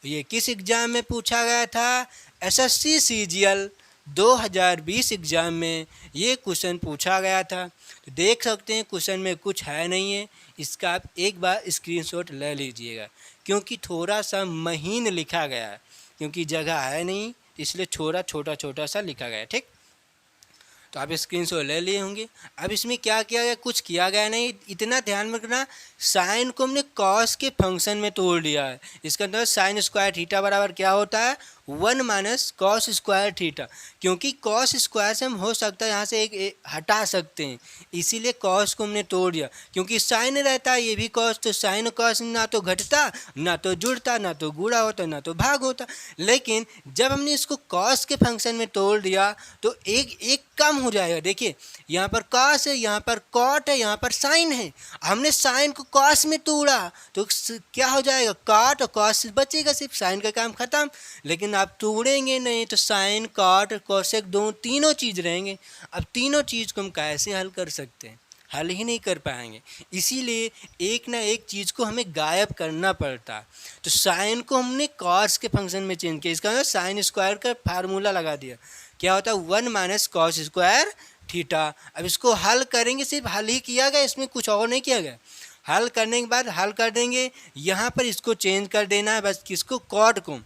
Speaker 1: ये किस एग्ज़ाम में पूछा गया था, एसएससी सीजीएल 2020 एग्ज़ाम में ये क्वेश्चन पूछा गया था। तो देख सकते हैं क्वेश्चन में कुछ है नहीं है, इसका आप एक बार स्क्रीनशॉट ले लीजिएगा, क्योंकि थोड़ा सा महीन लिखा गया है, क्योंकि जगह है नहीं इसलिए छोटा छोटा सा लिखा गया है। ठीक, तो आप स्क्रीनशॉट ले लिए होंगे। अब इसमें क्या किया गया, कुछ किया गया नहीं, इतना ध्यान में रखना, साइन को हमने कॉस के फंक्शन में तोड़ दिया है। इसका मतलब साइन स्क्वायर थीटा बराबर क्या होता है, 1 - कॉस स्क्वायर थीटा, क्योंकि कॉस स्क्वायर से हम हो सकता है यहाँ से एक हटा सकते हैं, इसीलिए कॉस को हमने तोड़ दिया, क्योंकि साइन रहता है ये भी कॉस, तो साइन और कॉस ना तो घटता, ना तो जुड़ता, ना तो गुणा होता, ना तो भाग होता। लेकिन जब हमने इसको कॉस के फंक्शन में तोड़ दिया तो एक कम हो जाएगा। देखिए यहाँ पर कॉस है, यहाँ पर कॉट है, यहाँ पर साइन है, हमने साइन को कॉस में तोड़ा तो क्या हो जाएगा, कॉट और कॉस बचेगा, सिर्फ साइन का काम खत्म। लेकिन आप तोड़ेंगे नहीं तो साइन कॉट कोसेक तीनों चीज़ रहेंगे। अब तीनों चीज़ को हम कैसे हल कर सकते हैं, हल ही नहीं कर पाएंगे, इसीलिए एक ना एक चीज़ को हमें गायब करना पड़ता। तो साइन को हमने कॉस के फंक्शन में चेंज किया, इसका मतलब साइन स्क्वायर का फार्मूला लगा दिया, क्या होता है 1 - कॉस स्क्वायर थीटा। अब इसको हल करेंगे, सिर्फ हल ही किया गया, इसमें कुछ और नहीं किया गया। हल करने के बाद हल कर देंगे, यहाँ पर इसको चेंज कर देना है बस, किसको, कॉट को।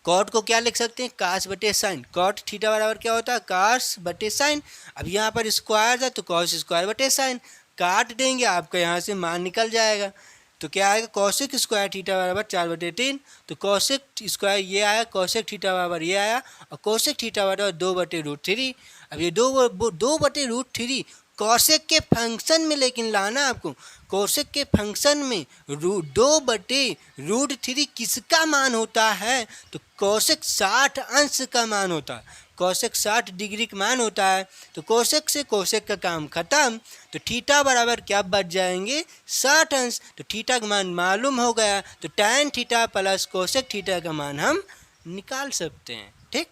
Speaker 1: कॉट को क्या लिख सकते हैं, कास बटे साइन, कॉट थीटा बराबर क्या होता है, कास बटे साइन। अब यहाँ पर स्क्वायर था तो कॉस स्क्वायर बटे साइन, काट देंगे आपका यहाँ से मान निकल जाएगा, तो क्या आएगा, कॉसेक स्क्वायर थीटा बराबर 4/3। तो कॉसेक स्क्वायर ये आया, कॉसेक थीटा बराबर ये आया, और कॉसेक थीटा बराबर 2/√3। अब ये 2/√3 कॉसेक के फंक्शन में लेकिन लाना आपको, कॉसेक के फंक्शन में 2/√3 किसका मान होता है, तो कॉसेक 60 अंश का मान होता है, कॉसेक 60 डिग्री का मान होता है। तो कॉसेक से कॉसेक का काम खत्म, तो थीटा बराबर क्या बच जाएंगे, 60 अंश। तो थीटा का मान मालूम हो गया, तो tan theta plus cosec theta का मान हम निकाल सकते हैं। ठीक,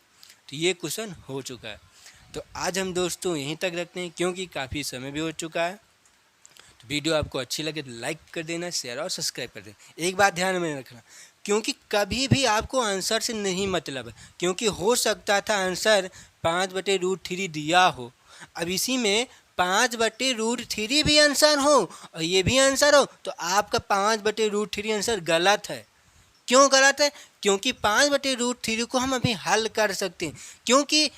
Speaker 1: तो ये क्वेश्चन हो चुका है। तो आज हम दोस्तों यहीं तक रखते हैं, क्योंकि काफ़ी समय भी हो चुका है। तो वीडियो आपको अच्छी लगे तो लाइक कर देना, शेयर और सब्सक्राइब कर देना। एक बात ध्यान में रखना, क्योंकि कभी भी आपको आंसर से नहीं मतलब है, क्योंकि हो सकता था आंसर 5/√3 दिया हो, अब इसी में 5/√3 भी आंसर हो और ये भी आंसर हो, तो आपका 5/√3 आंसर गलत है। क्यों गलत है, क्योंकि 5/√3 को हम अभी हल कर सकते हैं, क्योंकि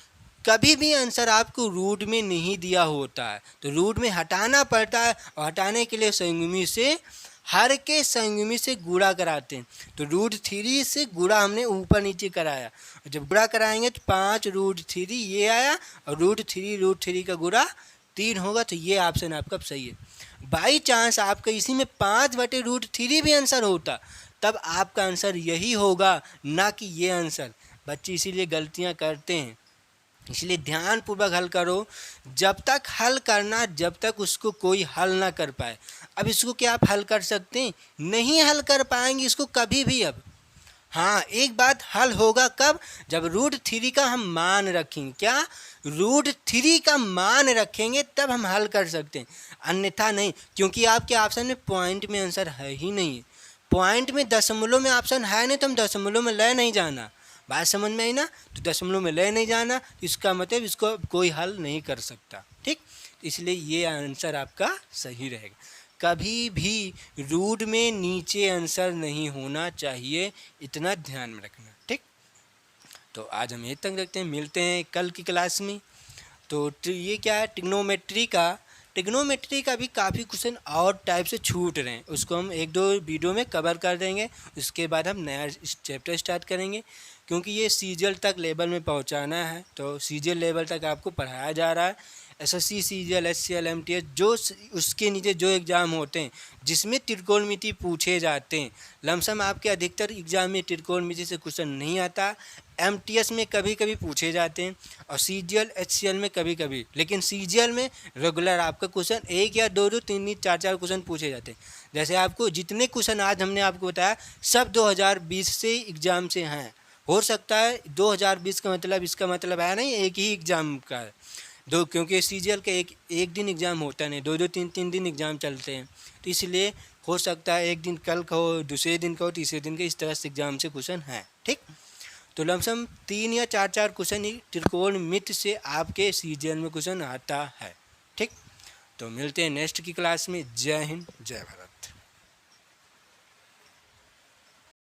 Speaker 1: कभी भी आंसर आपको रूट में नहीं दिया होता है, तो रूट में हटाना पड़ता है, और हटाने के लिए संयुग्मी से, हर के संयुग्मी से गुणा कराते हैं। तो √3 से गुणा हमने ऊपर नीचे कराया, जब गुणा कराएंगे तो 5√3 ये आया, और √3 का गुणा 3 होगा, तो ये ऑप्शन आपका सही है। बाई चांस आपका इसी में 5/√3 भी आंसर होता, तब आपका आंसर यही होगा, ना कि ये आंसर। बच्चे इसीलिए गलतियां करते हैं, इसलिए ध्यानपूर्वक हल करो, जब तक हल करना, जब तक उसको कोई हल ना कर पाए। अब इसको क्या आप हल कर सकते हैं, नहीं हल कर पाएंगे इसको कभी भी। अब हाँ, एक बात हल होगा कब, जब √3 का हम मान रखेंगे, क्या, √3 का मान रखेंगे तब हम हल कर सकते हैं, अन्यथा नहीं, क्योंकि आपके ऑप्शन में पॉइंट में आंसर है ही नहीं, पॉइंट में दशमलव में ऑप्शन है नहीं, तो हम दशमलव में ले नहीं जाना। बात समझ में आई ना, तो दशमलव में ले नहीं जाना, इसका मतलब इसको कोई हल नहीं कर सकता। ठीक, इसलिए ये आंसर आपका सही रहेगा। कभी भी रूट में नीचे आंसर नहीं होना चाहिए, इतना ध्यान में रखना। ठीक, तो आज हम यहीं तक रखते हैं, मिलते हैं कल की क्लास में। तो ये क्या है, ट्रिग्नोमेट्री का
Speaker 2: ट्रिग्नोमेट्री का भी काफ़ी क्वेश्चन और टाइप से छूट रहे हैं, उसको हम एक दो वीडियो में कवर कर देंगे। उसके बाद हम नया चैप्टर स्टार्ट करेंगे, क्योंकि ये सीजीएल तक लेवल में पहुंचाना है, तो सीजीएल लेवल तक आपको पढ़ाया जा रहा है। एसएससी, सीजीएल, एचसीएल, एमटीएस, जो उसके नीचे जो एग्ज़ाम होते हैं जिसमें त्रिकोणमिति पूछे जाते हैं, लमसम आपके अधिकतर एग्ज़ाम में त्रिकोणमिति से क्वेश्चन नहीं आता। एमटीएस में कभी कभी पूछे जाते हैं और सीजीएल, एचसीएल में कभी कभी, लेकिन सीजीएल में रेगुलर आपका क्वेश्चन एक या दो दो तीन तीन चार चार क्वेश्चन पूछे जाते हैं। जैसे आपको जितने क्वेश्चन आज हमने आपको बताया सब 2020 से एग्ज़ाम से हैं। हो सकता है 2020 का मतलब, इसका मतलब है नहीं एक ही एग्ज़ाम का है दो, क्योंकि सीजीएल का एक दिन एग्ज़ाम होता नहीं, दो दो तीन तीन दिन एग्ज़ाम चलते हैं, तो इसलिए हो सकता है एक दिन कल का हो, दूसरे दिन का हो, तीसरे दिन का, इस तरह से एग्ज़ाम से क्वेश्चन है। ठीक, तो लमसम 3 या 4 क्वेश्चन ही त्रिकोणमिति से आपके सीजीएल में क्वेश्चन आता है। ठीक, तो मिलते हैं नेक्स्ट की क्लास में। जय हिंद, जय भारत।